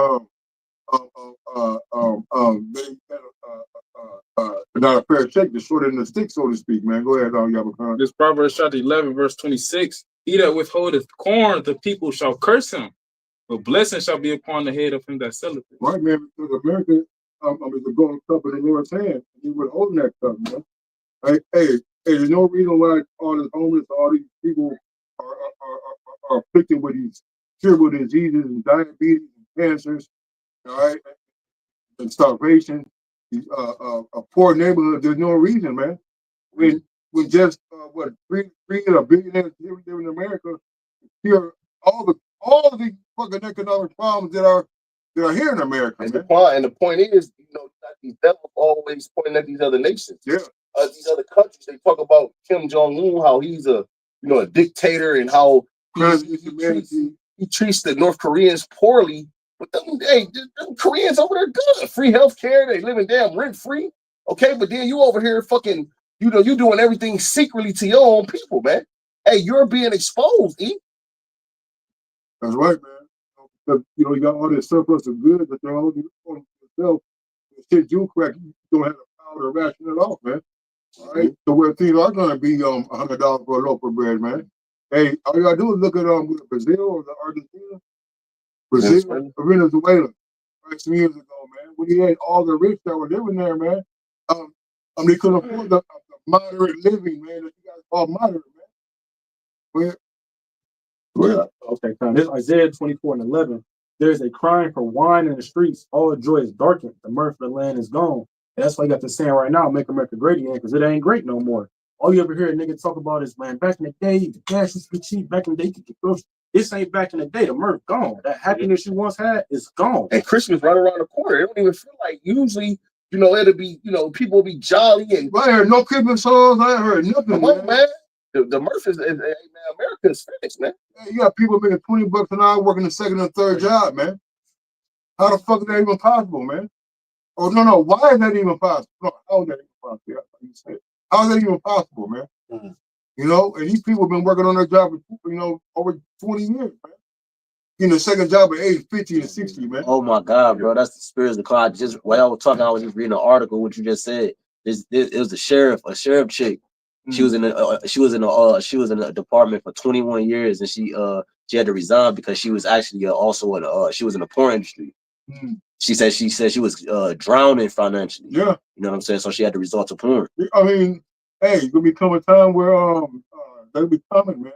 not a fair shake, the short end of the stick, so to speak, man. Go ahead, Yahawah.
This Proverbs chapter 11, verse 26. He that withholdeth corn, the people shall curse him, but blessing shall be upon the head of him that selleth it.
Right, man, because America is a golden cup in the Lord's hand. He would hold that cup, man. Hey, there's no reason why all the homeless, all these people are afflicted with these terrible diseases and diabetes and cancers, all right, and starvation. A poor neighborhood. There's no reason, man. When just three billionaires living in America, here all the fucking economic problems that are here in America.
And the point is, these devils always pointing at these other nations.
Yeah.
These other countries, they talk about Kim Jong-un, how he's a dictator, and how he treats the North Koreans poorly. But them Koreans over there good, free healthcare, they living damn rent free. Okay, but then you over here fucking, you doing everything secretly to your own people, man. Hey, you're being exposed, E.
That's right, man. Because you got all this surplus of goods, but they're all on yourself. Shit, you crack, you don't have the power to ration it off, man. All right, so where things are going to be $100 for a loaf of bread, man. Hey, all you gotta do is look at Brazil or the Argentina, Venezuela, right, some years ago, man. When he had all the rich that were living there, man. They couldn't afford the moderate living, man. That you guys call moderate, man. Okay, this Isaiah 24:11. There's a crying for wine in the streets. All joy is darkened. The mirth of the land is gone. And that's why you got this saying right now, make America great again, because it ain't great no more. All you ever hear a nigga talk about is, man, back in the day, the gas used to be cheap. Back in the day, you could get groceries. This ain't back in the day. The mirth gone. That happiness you once had is gone.
And Christmas right around the corner. It don't even feel like usually, it'll be, people will be jolly and.
I heard no Christmas songs. I heard nothing.
Come on, man. The mirth is, man, America is finished, man.
You got people making $20 an hour working a second and third job, man. How the fuck is that even possible, man? Oh, no. Why is that even possible? No, how is that even possible? Yeah, how is that even possible, man? Mm-hmm. And these people have been working on their job for, over 20 years, man. The second job at age 50 and 60, man.
Oh my God, bro. That's the spirits of God. While I was talking, I was just reading an article, what you just said. It was a sheriff chick. She was in the department for 21 years, and she had to resign because she was actually also she was in the porn industry. She said she was drowning financially. Yeah, you know what I'm saying. So she had to resort to porn.
I mean, hey, it's gonna become a time where that'll be common, man,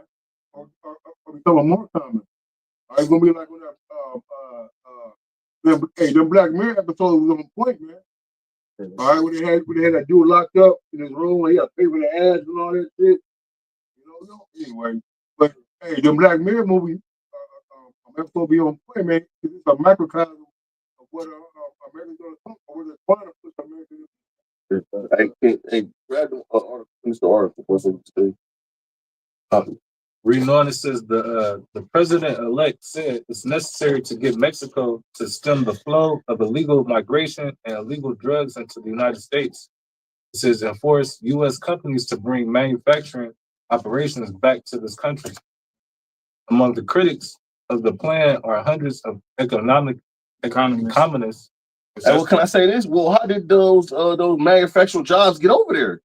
or become more common. It's gonna be like when the Black Mirror episode was on point, man. All right, when they had that dude locked up in his room, he got paper the ass and all that shit. Anyway, but hey, the Black Mirror movie episode be on point, man. It's a microcosm of what America's gonna come, or what they're trying to push America.
Hey, grab the article. Finish the article. What's it say?
Reading on, it says the president-elect said it's necessary to get Mexico to stem the flow of illegal migration and illegal drugs into the United States. It says enforce U.S. companies to bring manufacturing operations back to this country. Among the critics of the plan are hundreds of economic communists.
And what can I say this? Well, how did those manufacturing jobs get over there?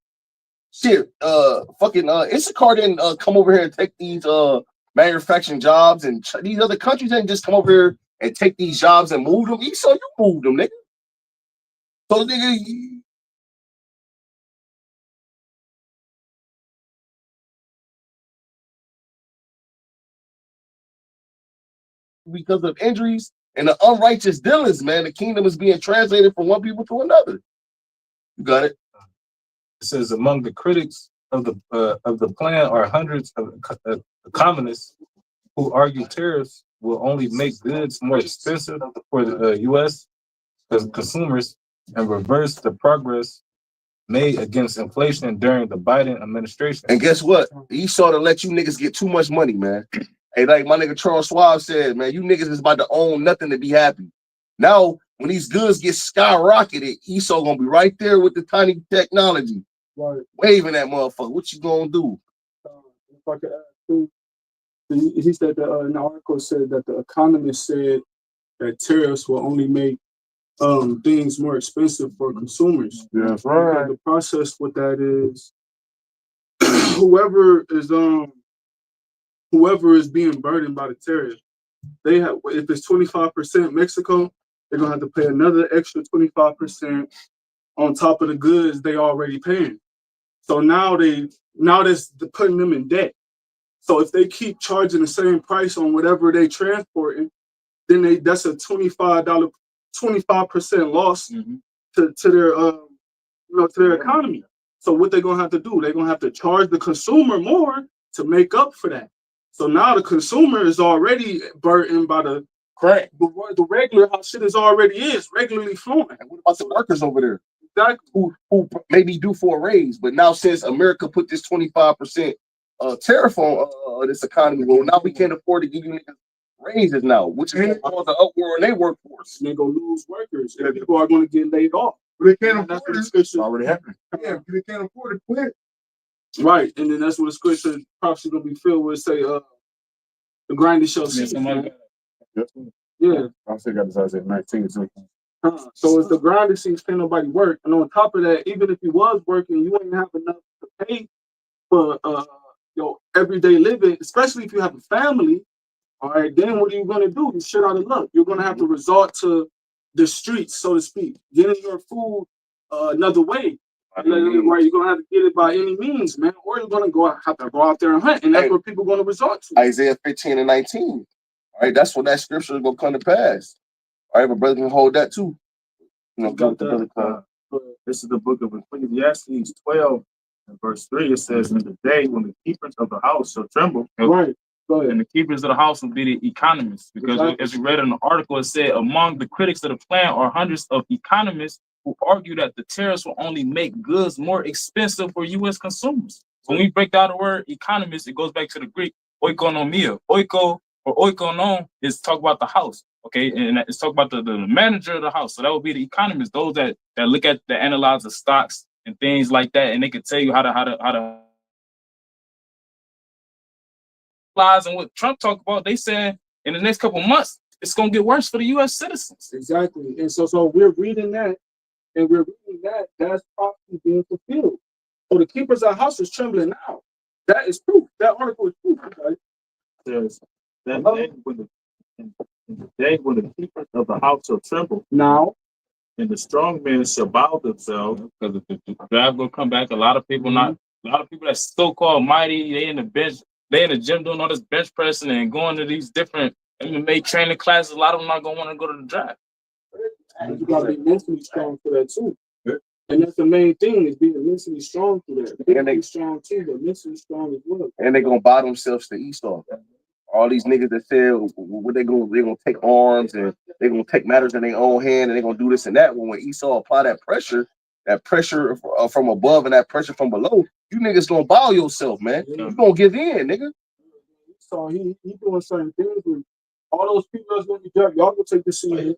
Shit, fucking Instacart didn't come over here and take these manufacturing jobs, and these other countries didn't just come over here and take these jobs and move them. So you moved them, nigga. So nigga, because of injuries and the unrighteous dealings, man, the kingdom is being translated from one people to another. You got it.
It says among the critics of the plan are hundreds of economists who argue tariffs will only make goods more expensive for the U.S. consumers and reverse the progress made against inflation during the Biden administration.
And guess what? Esau to let you niggas get too much money, man. Hey, like my nigga Charles Schwab said, man, you niggas is about to own nothing to be happy. Now, when these goods get skyrocketed, Esau gonna be right there with the tiny technology,
Right.
waving that motherfucker. What you gonna do?
If I could add too, he said that in the article said that the economist said that tariffs will only make things more expensive for consumers.
Yeah, that's right.
The process with that is whoever is being burdened by the tariff, they have, if it's 25% Mexico, they're gonna have to pay another extra 25% on top of the goods they already paying. So now that's putting them in debt. So if they keep charging the same price on whatever they transporting, then that's a $25 loss to their to their economy. So what they're gonna have to do, they're gonna have to charge the consumer more to make up for that. So now the consumer is already burdened by the
Correct.
The regular how shit is regularly flowing.
And what about the workers over there?
Exactly.
Who maybe due for a raise, but now since America put this 25% tariff on this economy, well, now we can't afford to give you niggas raises now, which is going to cause an uproar in their workforce.
They're gonna lose workers, and people are going to get laid off.
But they can't
That's
afford
what the
it.
scripture
Already happened.
Yeah, they can't afford to quit.
right, and then that's what the scripture probably going to be filled with. Say, the grinder shall cease. Yeah.
I still got this Isaiah 19. So
So if the grinder cease, can't nobody work, and on top of that, even if you was working, you ain't have enough to pay for your everyday living, especially if you have a family. All right, then what are you gonna do? You shit out of luck. You're gonna have to resort to the streets, so to speak, getting your food another way. Right, you're gonna have to get it by any means, man, or you're gonna have to go out there and hunt, and that's what people are gonna resort to.
Isaiah 15 and 19. All right, that's what that scripture is gonna come to pass. All right, but brother can hold that too. You know,
got that, this is the book of Ecclesiastes 12 and verse 3. It says, in the day when the keepers of the house shall tremble.
Right. Go ahead.
And the keepers of the house will be the economists. Because as we read in the article, it said, among the critics of the plan are hundreds of economists who argue that the tariffs will only make goods more expensive for U.S. consumers. So when we break down the word economist, it goes back to the Greek oikonomia. Oiko or oikonon is talk about the house. Okay, and it's talk about the manager of the house. So that would be the economists, those that look at the analyze the stocks and things like that, and they can tell you how to lies. And what Trump talked about, they said in the next couple of months it's gonna get worse for the U.S. citizens.
Exactly, and so we're reading that, and we're reading that's prophecy being fulfilled. So the keepers of the house is trembling now. That is proof. That article is proof. Right?
There's that day in the day when the keepers of the house shall tremble
Now,
and the strong men shall bow themselves, because if the draft will come back, a lot of people that so-called mighty, they in the gym doing all this bench pressing and going to these different MMA training classes. A lot of them not gonna want to go to the draft.
you gotta be mentally strong for that too. And that's the main thing, is being mentally strong for that. Physically strong too, but mentally strong as well.
And they're gonna buy themselves to Esau. All these niggas that said what they're gonna take arms and they're gonna take matters in their own hand and they're gonna do this and that. When Esau apply that pressure from above and that pressure from below, you niggas gonna bow yourself, man. You gonna give in, nigga.
So he doing certain things with all those people that's gonna be judged. Y'all go take the scene.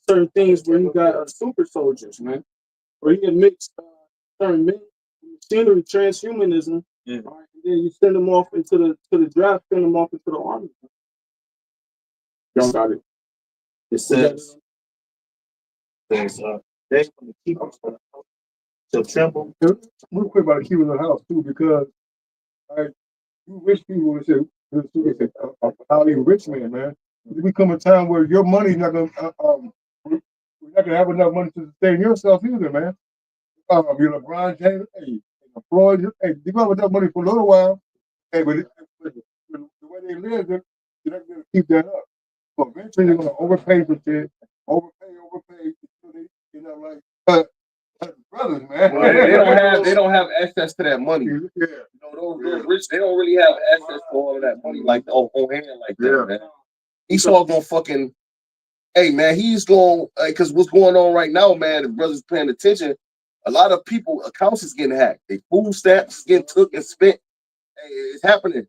Certain things where you got super soldiers, man, where you mix certain men, machinery, transhumanism.
Yeah.
Right? And then you send them off into the draft, send them off into the army. Y'all got it.
It says, they're going to keep us to tremble.
Real quick about the keeping the house too, because like you rich people, it's a highly rich man. There become a time where your money's not gonna, you're not gonna have enough money to sustain yourself either, man. You're LeBron James, hey, Floyd, hey, you got enough money for a little while, hey, but the way they live, they're not gonna keep that up. So eventually they're gonna overpay for shit, overpay. You know, like brothers, man.
Well, they don't have access to that money.
Yeah.
You know, those rich, they don't really have access to all of that money like on hand like that, man. Esau gonna fucking, hey man, he's going, because what's going on right now, man, if brothers paying attention, a lot of people accounts is getting hacked. They food stamps getting took and spent. Hey, it's happening.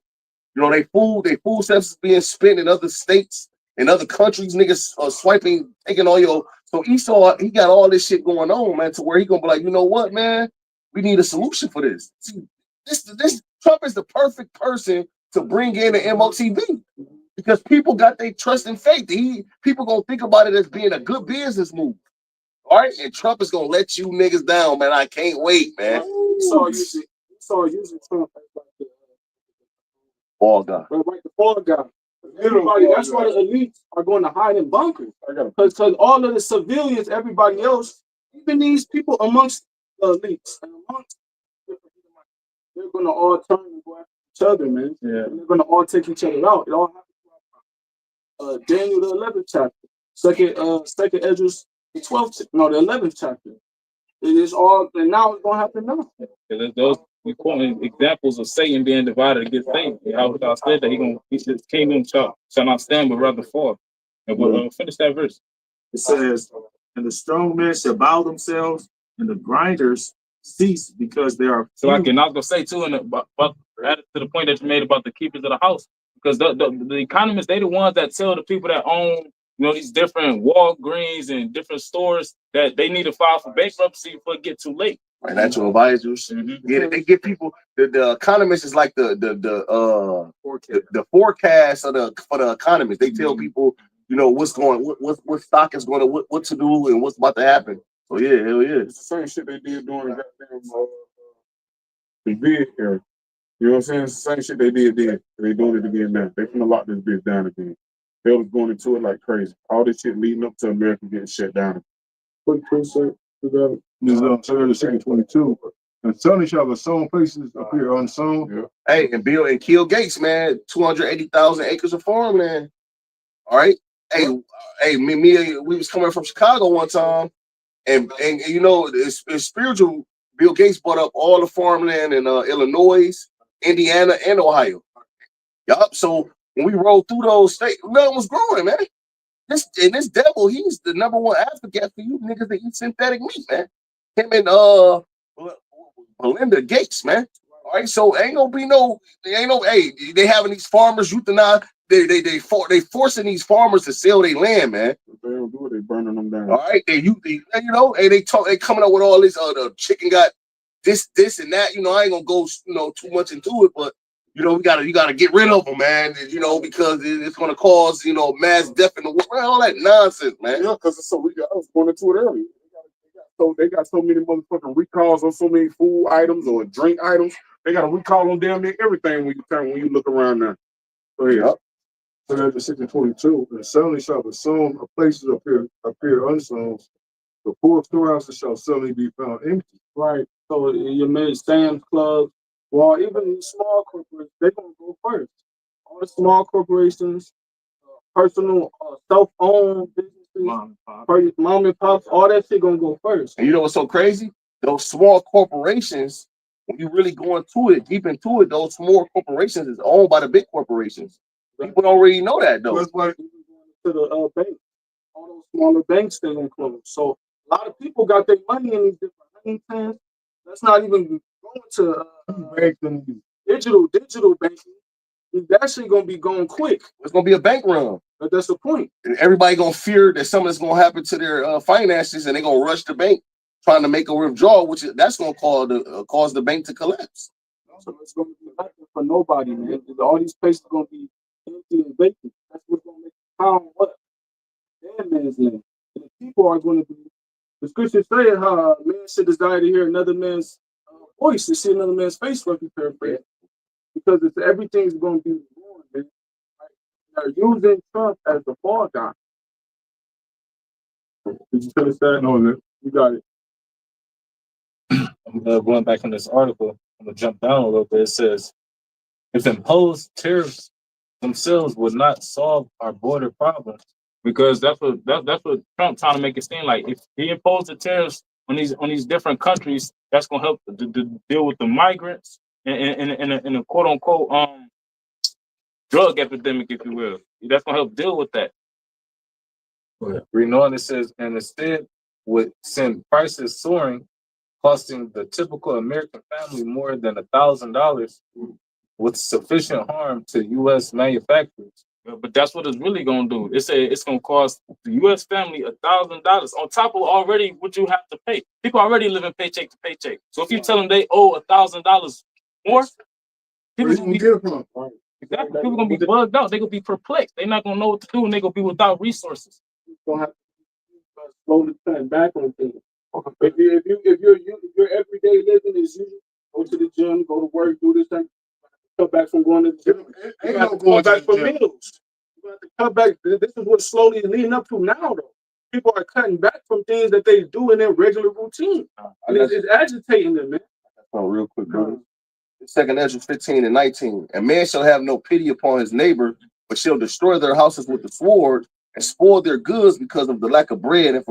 You know, they food stamps is being spent in other states, in other countries. Niggas swiping, taking all your. So Esau, he got all this shit going on, man, to where he gonna be like, you know what, man, we need a solution for this. See, this Trump is the perfect person to bring in the MOTV because people got their trust and faith. People gonna think about it as being a good business move. All right, and Trump is gonna let you niggas down, man. I can't wait, man.
So using Trump as like the
fall guy.
Like the fall guy. Everybody, that's why the elites are going to hide in bunkers. Because all of the civilians, everybody else, even these people amongst the elites and amongst they're going to all turn and go after each other, man. Yeah. And they're going to all take each other out. It all happened. Daniel the 11th chapter, second Ezra the 12th, no, the 11th chapter. It is all, and now it's going to happen now.
Yeah, those we quoting examples of Satan being divided against Satan. How said that his kingdom shall not stand but rather fall. And we'll finish that verse.
It says, and the strong men shall bow themselves, and the grinders cease because they are.
So I was gonna say too, but add to the point that you made about the keepers of the house, because the economists, they the ones that tell the people that own, you know, these different Walgreens and different stores that they need to file for bankruptcy before it get too late.
Financial advisors, they get people. The economist is like the forecast for the economist. They tell people, you know, what's going, what stock is going to, what to do, and what's about to happen. So yeah, hell yeah.
It's the same shit they did during the bid era. You know what I'm saying? It's the same shit they did then. They doing it again now. They finna lock this bitch down again. They was going into it like crazy. All this shit leading up to America getting shut down.
Quick precept. This is on 22. And suddenly shall the sown places appear unsown.
Yeah. Hey, and Bill and Kill Gates, man, 280,000 acres of farmland. All right. Hey, me, we was coming from Chicago one time, and you know, it's spiritual. Bill Gates bought up all the farmland in Illinois, Indiana, and Ohio. Yup. So when we rolled through those states, nothing was growing, man. This devil, he's the number one advocate for you niggas that eat synthetic meat, man. Him and Melinda Gates, man. All right, so ain't no, hey, they having these farmers euthanize. They forcing these farmers to sell their land, man.
If they don't do it, they burning them down.
All right, you know, and they coming up with all this. The chicken got this, and that. You know, I ain't gonna go, you know, too much into it, but you know, you gotta get rid of them, man. You know, because it's gonna cause, you know, mass death in the world. All that nonsense, man.
Yeah, because I was going into it earlier. So they got so many motherfucking recalls on so many food items or drink items. They got a recall on damn near everything when you look around now. So yeah.
So that's 22. And suddenly shall the sown places appear unsown. The poor storehouses shall suddenly be found empty.
Right. So you made Sam's Club, well, even the small corporations, they're gonna go first. All the small corporations, personal, self-owned businesses, mom and pops, all that shit gonna go first.
And you know what's so crazy? Those small corporations, when you really go into it, deep into it, those small corporations is owned by the big corporations. People don't really know that though.
It's like to the bank, all those smaller banks they gonna close. So a lot of people got their money in these different money plans. That's not even going to digital banking. It's actually gonna be going quick.
It's gonna be a bank run.
But that's the point.
And everybody gonna fear that something's gonna happen to their finances, and they're gonna rush the bank trying to make a withdrawal, that's gonna cause the bank to collapse.
So it's gonna be nothing for nobody, man. All these places are gonna be empty and vacant. That's what's gonna make the town what? Then and man's land. And the people are going to be, the scriptures say how man should desire to hear another man's voice, to see another man's face, what you paraphrase. Because it's, everything's going to be wrong, man. Like, they're using Trump as the fall guy. Did you finish that? No, you got it.
I'm going back in this article. I'm going to jump down a little bit. It says, if imposed tariffs themselves would not solve our border problems.
Because that's what Trump trying to make it seem like. If he imposed the tariffs on these different countries, that's gonna help to deal with the migrants and a quote unquote drug epidemic, if you will. That's gonna help deal with that.
Reading on, it says, and instead would send prices soaring, costing the typical American family more than $1,000, with sufficient harm to U.S. manufacturers.
But that's what it's really gonna do. It's gonna cost the U.S. family $1,000 on top of already what you have to pay. People already living paycheck to paycheck. So if you tell them they owe $1,000 more, people gonna be, exactly, people gonna be bugged out. They gonna be perplexed. They're not gonna know what to do, and they gonna be without resources.
Gonna have to slowly cut back on things. If your everyday living is usual, go to the gym, go to work, do this thing, cut back from going to the gym. You have to cut back for meals. You have to cut back. This is what's slowly leading up to now, though. People are cutting back from things that they do in their regular routine, and it's agitating them, man.
Oh, real quick, bro. 2 Ezra 15:19. And man shall have no pity upon his neighbor, but shall destroy their houses with the sword and spoil their goods because of the lack of bread and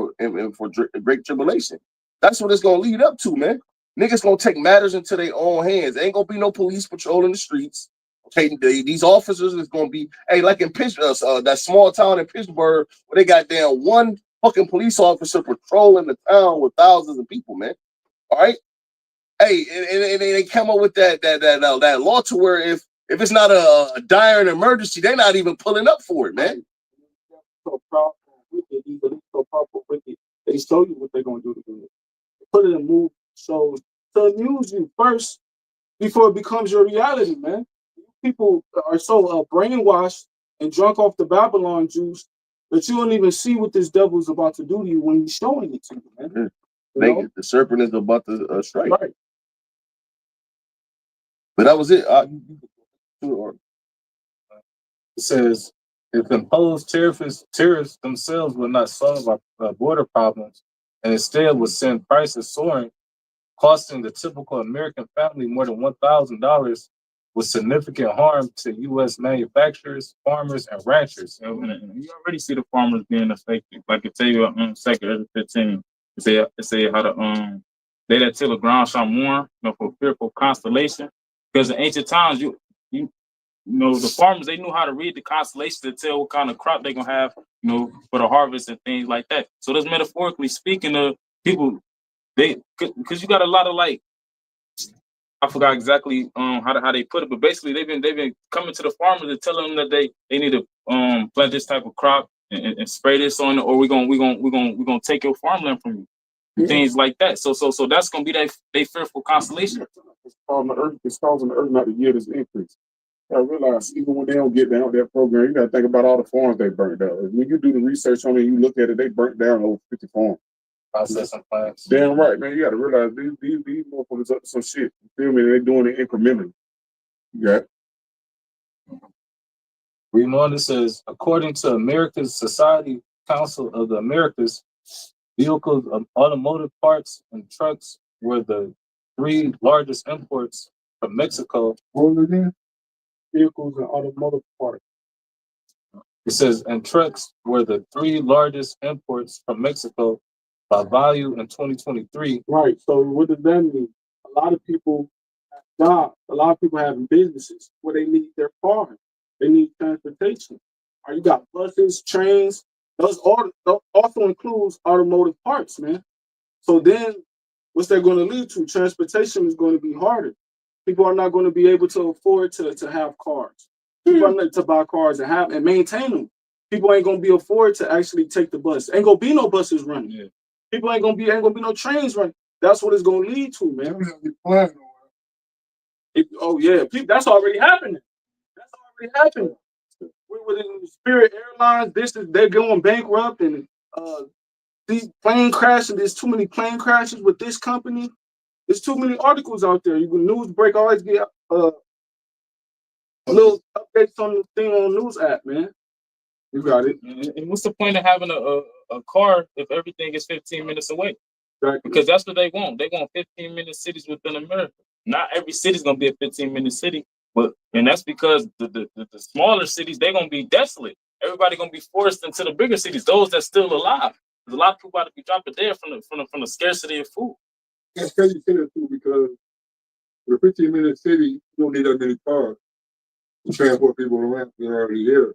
for great tribulation. That's what it's gonna lead up to, man. Niggas gonna take matters into their own hands. There ain't gonna be no police patrolling the streets. Okay, these officers is gonna be, hey, like in Pittsburgh, that small town in Pittsburgh, where they got down one fucking police officer patrolling the town with thousands of people, man. All right. Hey, and they come up with that law to where if it's not a dire emergency, they're not even pulling up for it, man.
So powerful, wicked, so powerful, wicked. They show you what they're gonna do to do it. They put it in move so to amuse you first before it becomes your reality, man. People are so brainwashed and drunk off the Babylon juice that you don't even see what this devil's about to do to you when he's showing it to you, man.
Yeah. The serpent is about to strike.
Right.
But that was it.
It says, if imposed tariffs themselves will not solve our border problems, and instead would send prices soaring, costing the typical American family more than $1,000, with significant harm to U.S. manufacturers, farmers, and ranchers.
And you already see the farmers being affected. Like I tell you, 2 Ezra 15, it say how to they that till the ground shall mourn, for fearful constellation. Because in ancient times, you know, the farmers, they knew how to read the constellations to tell what kind of crop they're gonna have, for the harvest and things like that. So that's metaphorically speaking of people, because you got a lot of, like, I forgot exactly how they put it, but basically they've been coming to the farmers and telling them that they need to plant this type of crop and spray this on it, or we're gonna take your farmland from you. Yeah. Things like that. So that's gonna be they fearful constellation.
It's causing the earth not to yield its increase. I realize even when they don't get down that program, you gotta think about all the farms they burnt down. When you do the research on it, you look at it, they burnt down over 50 farms.
Processing plants.
Damn right, man. You gotta realize these motherfuckers up to some shit. You feel me? They're doing it incrementally. Yeah.
Reading on, it says, according to America's Society Council of the Americas, vehicles, automotive parts, and trucks were the 3 largest imports from Mexico.
What was it again?
Vehicles and automotive parts.
It says, and trucks were the 3 largest imports from Mexico by value in 2023.
Right. So what does that mean? A lot of people have jobs. A lot of people have businesses where they need their cars. They need transportation. Or you got buses, trains. Those also includes automotive parts, man. So then what's that going to lead to? Transportation is going to be harder. People are not going to be able to afford to have cars. People are not to buy cars and maintain them. People ain't going to be afford to actually take the bus. Ain't going to be no buses running. Yeah. People ain't gonna be no trains running. That's what it's gonna lead to, man. Oh yeah, that's already happening. That's already happening. with Spirit Airlines, they're going bankrupt, and these plane crashes. There's too many plane crashes with this company. There's too many articles out there. You can news break always get little updates on the thing on the news app, man. You got it.
And what's the point of having a car if everything is 15 minutes away?
Exactly.
Because that's what they want. They want 15-minute cities within America. Not every city's gonna be a 15-minute city, and that's because the smaller cities, they're gonna be desolate. Everybody gonna be forced into the bigger cities. Those that's still alive. There's a lot of people about to be dropping dead from the scarcity of food.
That's crazy you say that too, because for a 15-minute city, you don't need that many cars to transport people around. They're already there.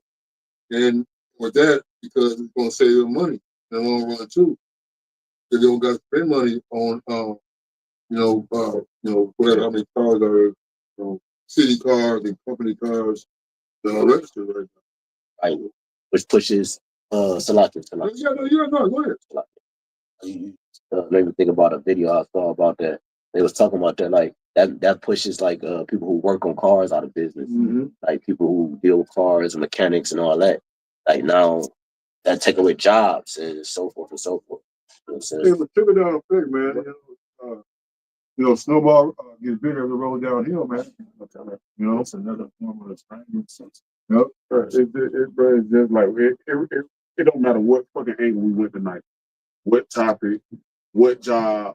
And with that, because it's going to save them money in the long run too. They don't got to spend money on, whatever how many cars are, city cars and company cars that are registered right now.
Right. Which pushes Salaki.
Yeah, no, go ahead.
Made me think about a video I saw about that. They was talking about that, like that pushes like people who work on cars out of business, like people who deal with cars, mechanics, and all that. Like now, that take away jobs and so forth and so forth. You know what I'm saying?
It's a trickle down effect, man. Snowball gets bigger as it rolls downhill, man.
It's another form of training.
Yep. It's just like it don't matter what fucking angle we went tonight, what topic, what job.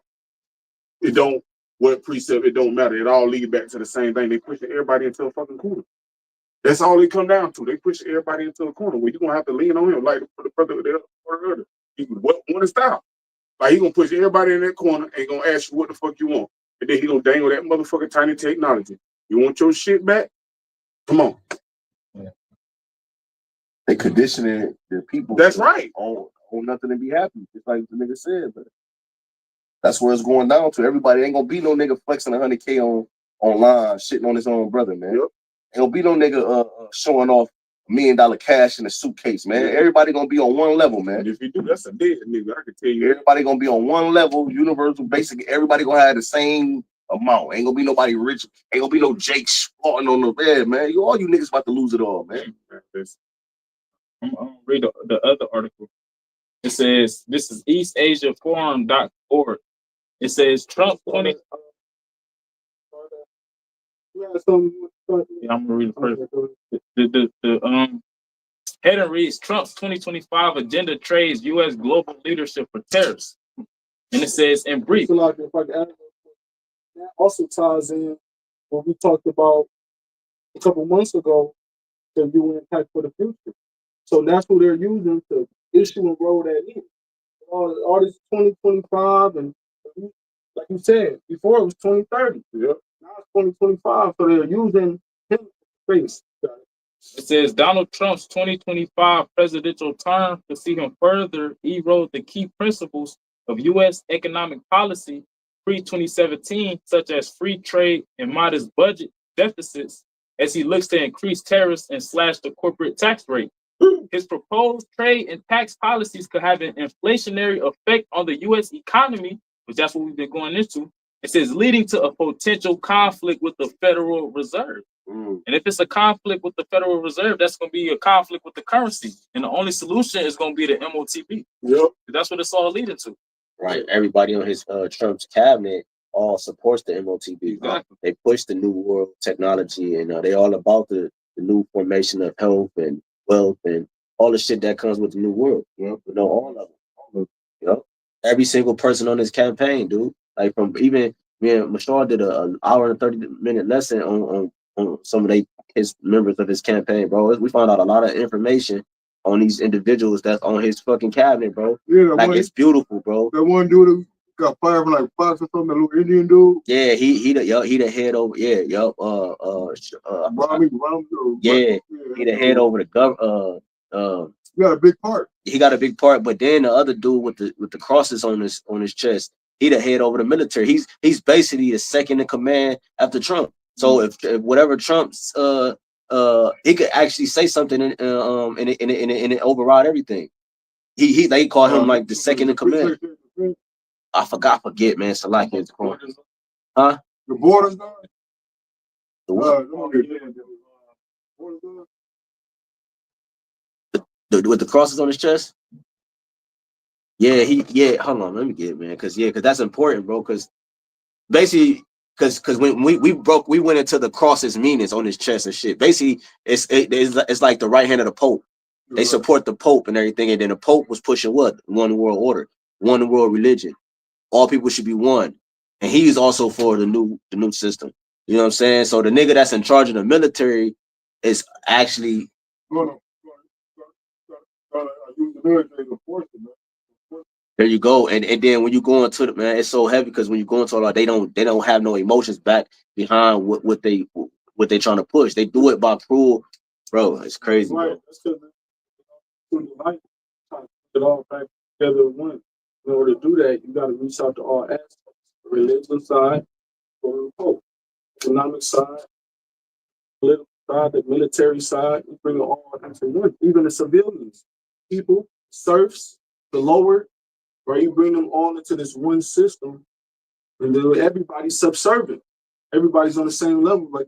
What precept. It don't matter. It all leads back to the same thing. They pushing everybody into a fucking corner. That's all it come down to. They push everybody into a corner where you're gonna have to lean on him, like the brother earlier. He want to stop. Like he gonna push everybody in that corner and gonna ask you what the fuck you want, and then he gonna dangle that motherfucking tiny technology. You want your shit back? Come on.
Yeah. They conditioning the people.
That's right.
On nothing to be happy, just like the nigga said. But that's where it's going down to. Everybody ain't gonna be no nigga flexing 100K online, shitting on his own brother, man. Yep. Ain't gonna be no nigga showing off $1 million cash in a suitcase, man. Everybody gonna be on one level, man.
And if you do, that's a dead nigga. I can tell you.
Everybody gonna be on one level, universal, basic. Everybody gonna have the same amount. Ain't gonna be nobody rich. Ain't gonna be no Jake squatting on the bed, man. All you niggas about to lose it all, man.
I'm gonna read the other article. It says, this is EastAsiaForum.org. It says Trump 20. Yeah, I'm gonna read it first. The heading reads, Trump's 2025 agenda trades U.S. global leadership for tariffs. And it says, in brief.
That also ties in what we talked about a couple months ago, the UN Impact for the Future. So that's what they're using to issue and roll that in. All this 2025, and like you said, before it was 2030.
Yep.
Now it's 2025, so they're using him face.
It says Donald Trump's 2025 presidential term to see him further erode the key principles of U.S. economic policy pre-2017, such as free trade and modest budget deficits, as he looks to increase tariffs and slash the corporate tax rate. His proposed trade and tax policies could have an inflationary effect on the U.S. economy, which that's what we've been going into. It says leading to a potential conflict with the Federal Reserve. And if it's a conflict with the Federal Reserve, that's going to be a conflict with the currency. And the only solution is going to be the MOTB.
Yep.
That's what it's all leading to.
Right. Everybody on his Trump's cabinet all supports the MOTB.
Exactly.
They push the new world technology, and they all about the new formation of health and wealth and all the shit that comes with the new world. You know, all of them. You know, every single person on this campaign, dude. Like from even me and Mashar did an hour and 30-minute lesson on some of his members of his campaign, bro. We found out a lot of information on these individuals that's on his fucking cabinet, bro.
Yeah,
like it's beautiful, bro.
That one dude that got fired from like Fox or something, that little Indian dude.
Yeah, he the head over. Yeah, yup. He the head over the
he got a big part.
He got a big part, but then the other dude with the crosses on his chest, he the head over the military. He's basically the second in command after Trump. So if whatever Trump's he could actually say something and it override everything. They call him like the second in command. I forget, man. So like it's huh?
The borders guy.
The what? With the crosses on his chest. Yeah, hold on, let me get it, man, because that's important, bro. Because basically, because when we went into the crosses meanings on his chest and shit. Basically, it's like the right hand of the Pope. They support the Pope and everything, and then the Pope was pushing what? One world order, one world religion. All people should be one, and he's also for the new system. You know what I'm saying? So the nigga that's in charge of the military is actually. There you go, and then when you go into it, man, it's so heavy because when you go into all that, they don't have no emotions back behind what they trying to push. They do it by cruel, bro. It's crazy.
Right. That's because trying to put it all back together at once. In order to do that, you got to reach out to all aspects: the religion side, the Pope, economic side, political side, the military side. You bring it all into one. Even the civilians, people, serfs, the lower. Right, you bring them all into this one system, and then everybody's subservient. Everybody's on the same level. Like,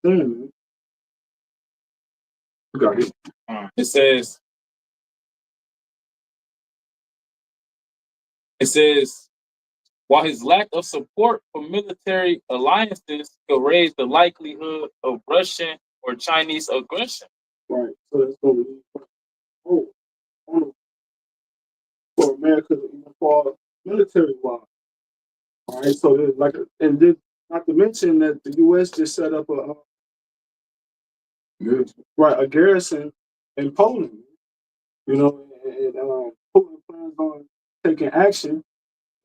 man. You got it.
It says, while his lack of support for military alliances could raise the likelihood of Russian or Chinese aggression.
Right. So that's going to be for America, even for military wise. All right. So there's like, and then not to mention that the U.S. just set up a garrison in Poland. You know, and Putin plans on taking action.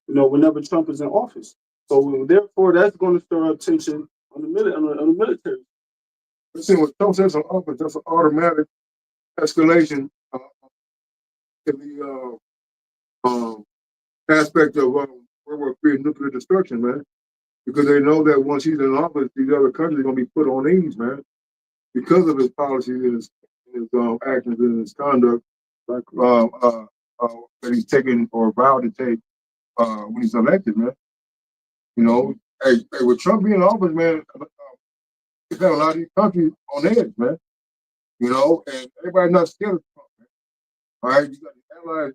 You know, whenever Trump is in office. So therefore, that's going to stir up tension on the military.
See, when Trump says in office, that's an automatic escalation in the aspect of World War III nuclear destruction, man. Because they know that once he's in office, these other countries are going to be put on ease, man, because of his policies and his actions and his conduct, like that he's taken or vowed to take when he's elected, man. You know, hey, with Trump being in office, man, it's got a lot of these countries on edge, man. You know, and everybody's not scared of Trump, man. All right, you got the allies,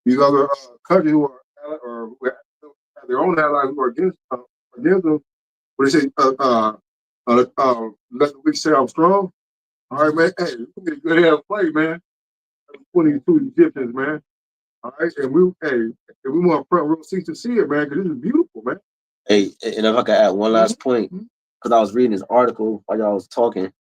these other countries who are or have their own allies who are against them. But they say, let the weak say I'm strong. All right, man. Hey, we get a good ass play, man. 22 Egyptians, man. All right, and we want front row seats to see it, man, because this is beautiful, man.
Hey, and if I could add one last point, because I was reading this article while y'all was talking,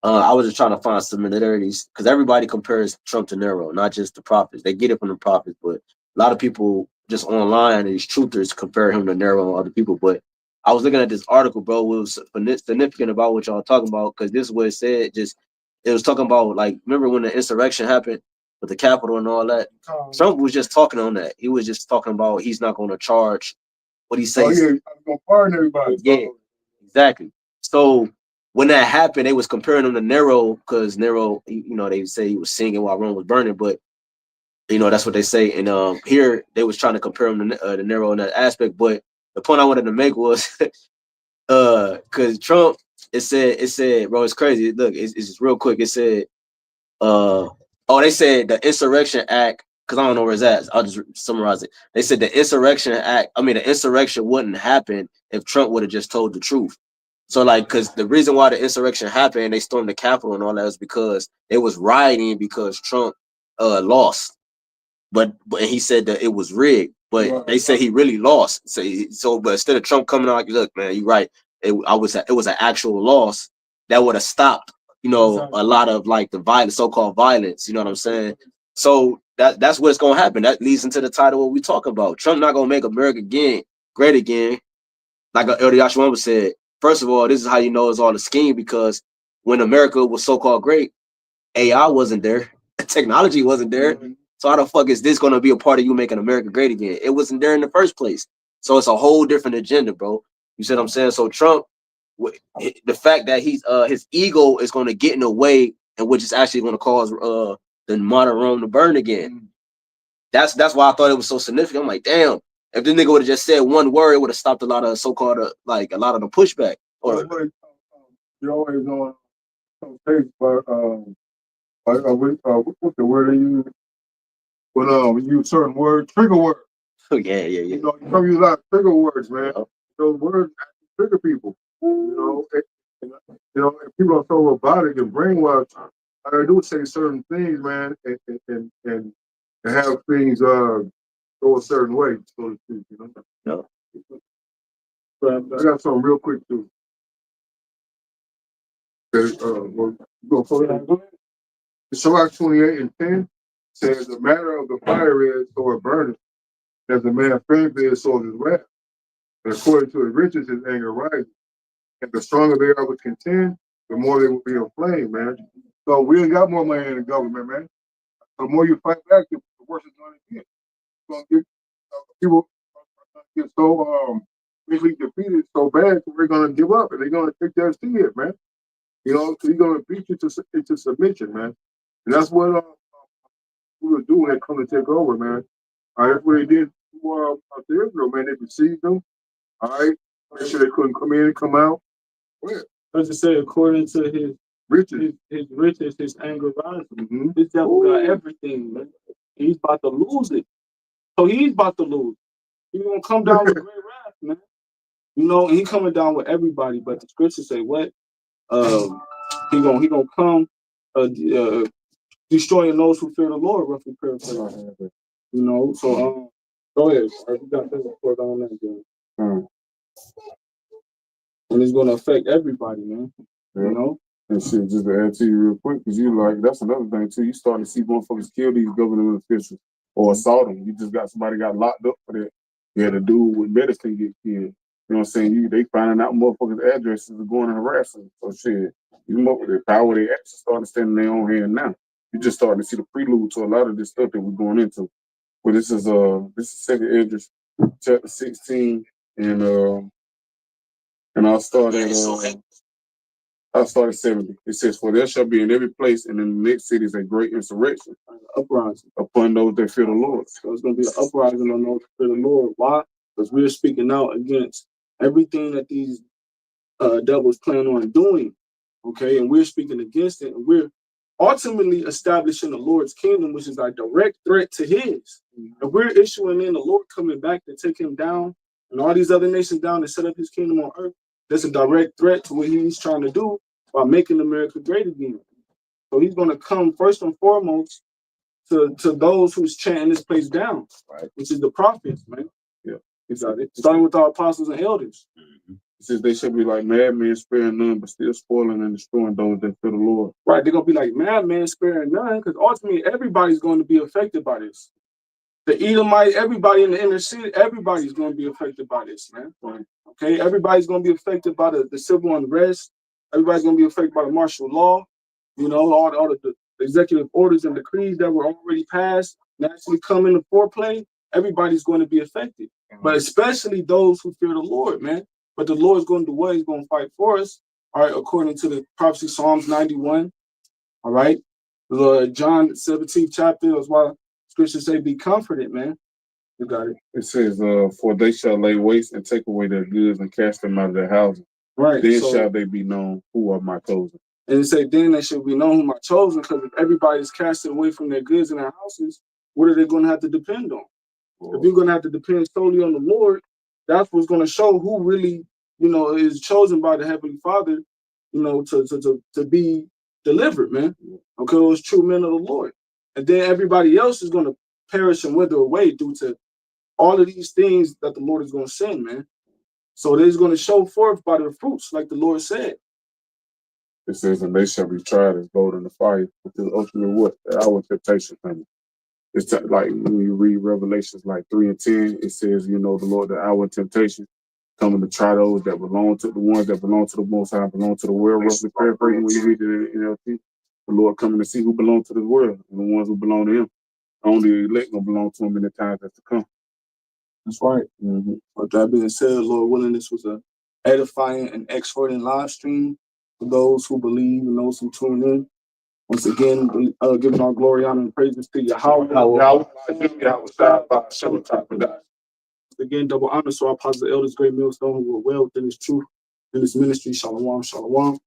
I was just trying to find similarities because everybody compares Trump to Nero, not just the prophets. They get it from the prophets, but a lot of people just online, these truthers compare him to Nero and other people. But I was looking at this article, bro. It was significant about what y'all talking about because this is what it said. It was talking about, like, remember when the insurrection happened with the Capitol and all that? Trump was just talking on that. He was just talking about he's not going to charge. What he says?
I'm going to pardon everybody.
Yeah, exactly. So when that happened, they was comparing him to Nero because Nero, you know, they say he was singing while Rome was burning, but you know that's what they say. And here they was trying to compare him to Nero in that aspect. But the point I wanted to make was, because Trump, it said, bro, it's crazy. Look, it's just real quick. It said, they said the Insurrection Act. Because I don't know where it's at. I'll just summarize it. They said the insurrection wouldn't happen if Trump would have just told the truth. So, like, because the reason why the insurrection happened, they stormed the Capitol and all that, was because it was rioting because Trump lost. But he said that it was rigged. But they said he really lost. So but instead of Trump coming out like, look, man, you're right. It was an actual loss that would have stopped, you know, a lot of like the violence, so-called violence. You know what I'm saying? So that's what's gonna happen. That leads into the title of what we talk about. Trump not gonna make America great again. Like Elder Yahshua said, first of all, this is how you know it's all a scheme, because when America was so-called great, AI wasn't there, technology wasn't there. So how the fuck is this gonna be a part of you making America great again? It wasn't there in the first place. So it's a whole different agenda, bro. You see what I'm saying? So Trump, the fact that his ego is gonna get in the way, and which is actually gonna cause the modern Rome to burn again. That's why I thought it was so significant. I'm like, damn, if this nigga would have just said one word, it would have stopped a lot of so-called like a lot of the pushback. Or
you're always on page by What's the word they use? When we use certain words, trigger words.
Oh, yeah.
You know, you use a lot of trigger words, man. Those words trigger people. If people are so robotic and brainwashed, I do say certain things, man, and have things go a certain way, so to speak. But I got something real quick too. Go forward. Sirach 28:10 says, "The matter of the fire is so it burneth, as the man feareth is so his wrath. And according to his riches, his anger rises. And the stronger they are with contend, the more they will be aflame, man." So we ain't got more money in the government, man. The more you fight back, the worse it's going to get. People get so easily defeated so bad, they're going to give up and they're going to take their seat, man. So he's going to beat you into submission, man. And that's what we were doing when they come to take over, man. All right, that's what they did to Israel, man. They deceived them. All right, make sure they couldn't come in and come out.
Let's just say, according to his riches, his anger rises. This devil got everything, man. He's about to lose it. So he's about to lose. He's gonna come down with great wrath, man. And he coming down with everybody. But the scriptures say what? He gonna come, destroying those who fear the Lord. Roughly paraphrasing. So go ahead. We got this report on that again. And it's gonna affect everybody, man.
And shit, just to add to you real quick, because that's another thing too. You starting to see motherfuckers kill these government officials or assault them. You just got somebody got locked up for that. You had a dude with medicine get killed. You know what I'm saying? They finding out motherfuckers' addresses and going and harassing them. So shit, the power they actually starting to stand in their own hand now. You just starting to see the prelude to a lot of this stuff that we're going into. Well, this is 2nd Esdras, chapter 16, and I'll start at 70. It says, "For there shall be in every place and in the next cities a great insurrection,
uprising
upon those that fear the Lord."
So it's going to be an uprising on those that fear the Lord. Why? Because we're speaking out against everything that these devils plan on doing. Okay, and we're speaking against it, and we're ultimately establishing the Lord's kingdom, which is a direct threat to His. If we're issuing in the Lord coming back to take Him down and all these other nations down to set up His kingdom on earth, that's a direct threat to what He's trying to do by making America great again. So He's going to come first and foremost to those who's chanting this place down, right? Which is the prophets, man.
Yeah,
exactly. Starting with our apostles and elders.
It says they should be like madmen, sparing none, but still spoiling and destroying those that fear the Lord.
Right, they're going to be like madmen, sparing none, because ultimately everybody's going to be affected by this. The Edomite, everybody in the inner city, everybody's going to be affected by this, man. Okay, everybody's going to be affected by the civil unrest. Everybody's going to be affected by the martial law. All the executive orders and decrees that were already passed and actually come into foreplay. Everybody's going to be affected, but especially those who fear the Lord, man. But the Lord's going to do what? He's going to fight for us, all right, according to the prophecy, Psalms 91, all right? John 17th chapter, that's why scriptures say, be comforted, man. You got it.
It says, "For they shall lay waste and take away their goods and cast them out of their houses.
Right.
Then shall they be known who are my chosen."
And it say, then they should be known who my chosen, because if everybody's casted away from their goods and their houses, what are they going to have to depend on? If you're going to have to depend solely on the Lord, that's what's going to show who really, is chosen by the Heavenly Father, to be delivered, man. Okay, those true men of the Lord. And then everybody else is going to perish and wither away due to all of these things that the Lord is going to send, man. So they're going to show forth by their fruits, like the Lord said.
It says, "And they shall be tried as gold in the fire, until ultimately what? Our temptation coming." It's like when you read Revelations 3 and 10, it says, the Lord, the hour of temptation, coming to try those that belong to the ones that belong to the Most High, belong to the world. Roughly paraphrasing when you read it in NLT, the Lord coming to see who belong to this world, and the ones who belong to Him. Only the elect gonna belong to Him in the times that's to come.
That's right. But that being said, Lord willing, this was a edifying and exhorting live stream for those who believe and those who tune in. Once again, giving our glory, honor, and praises to YAHAWAH. Again, double honor to our apostles, elders, great millstone who were well within His truth in this ministry. Shalom, shalom.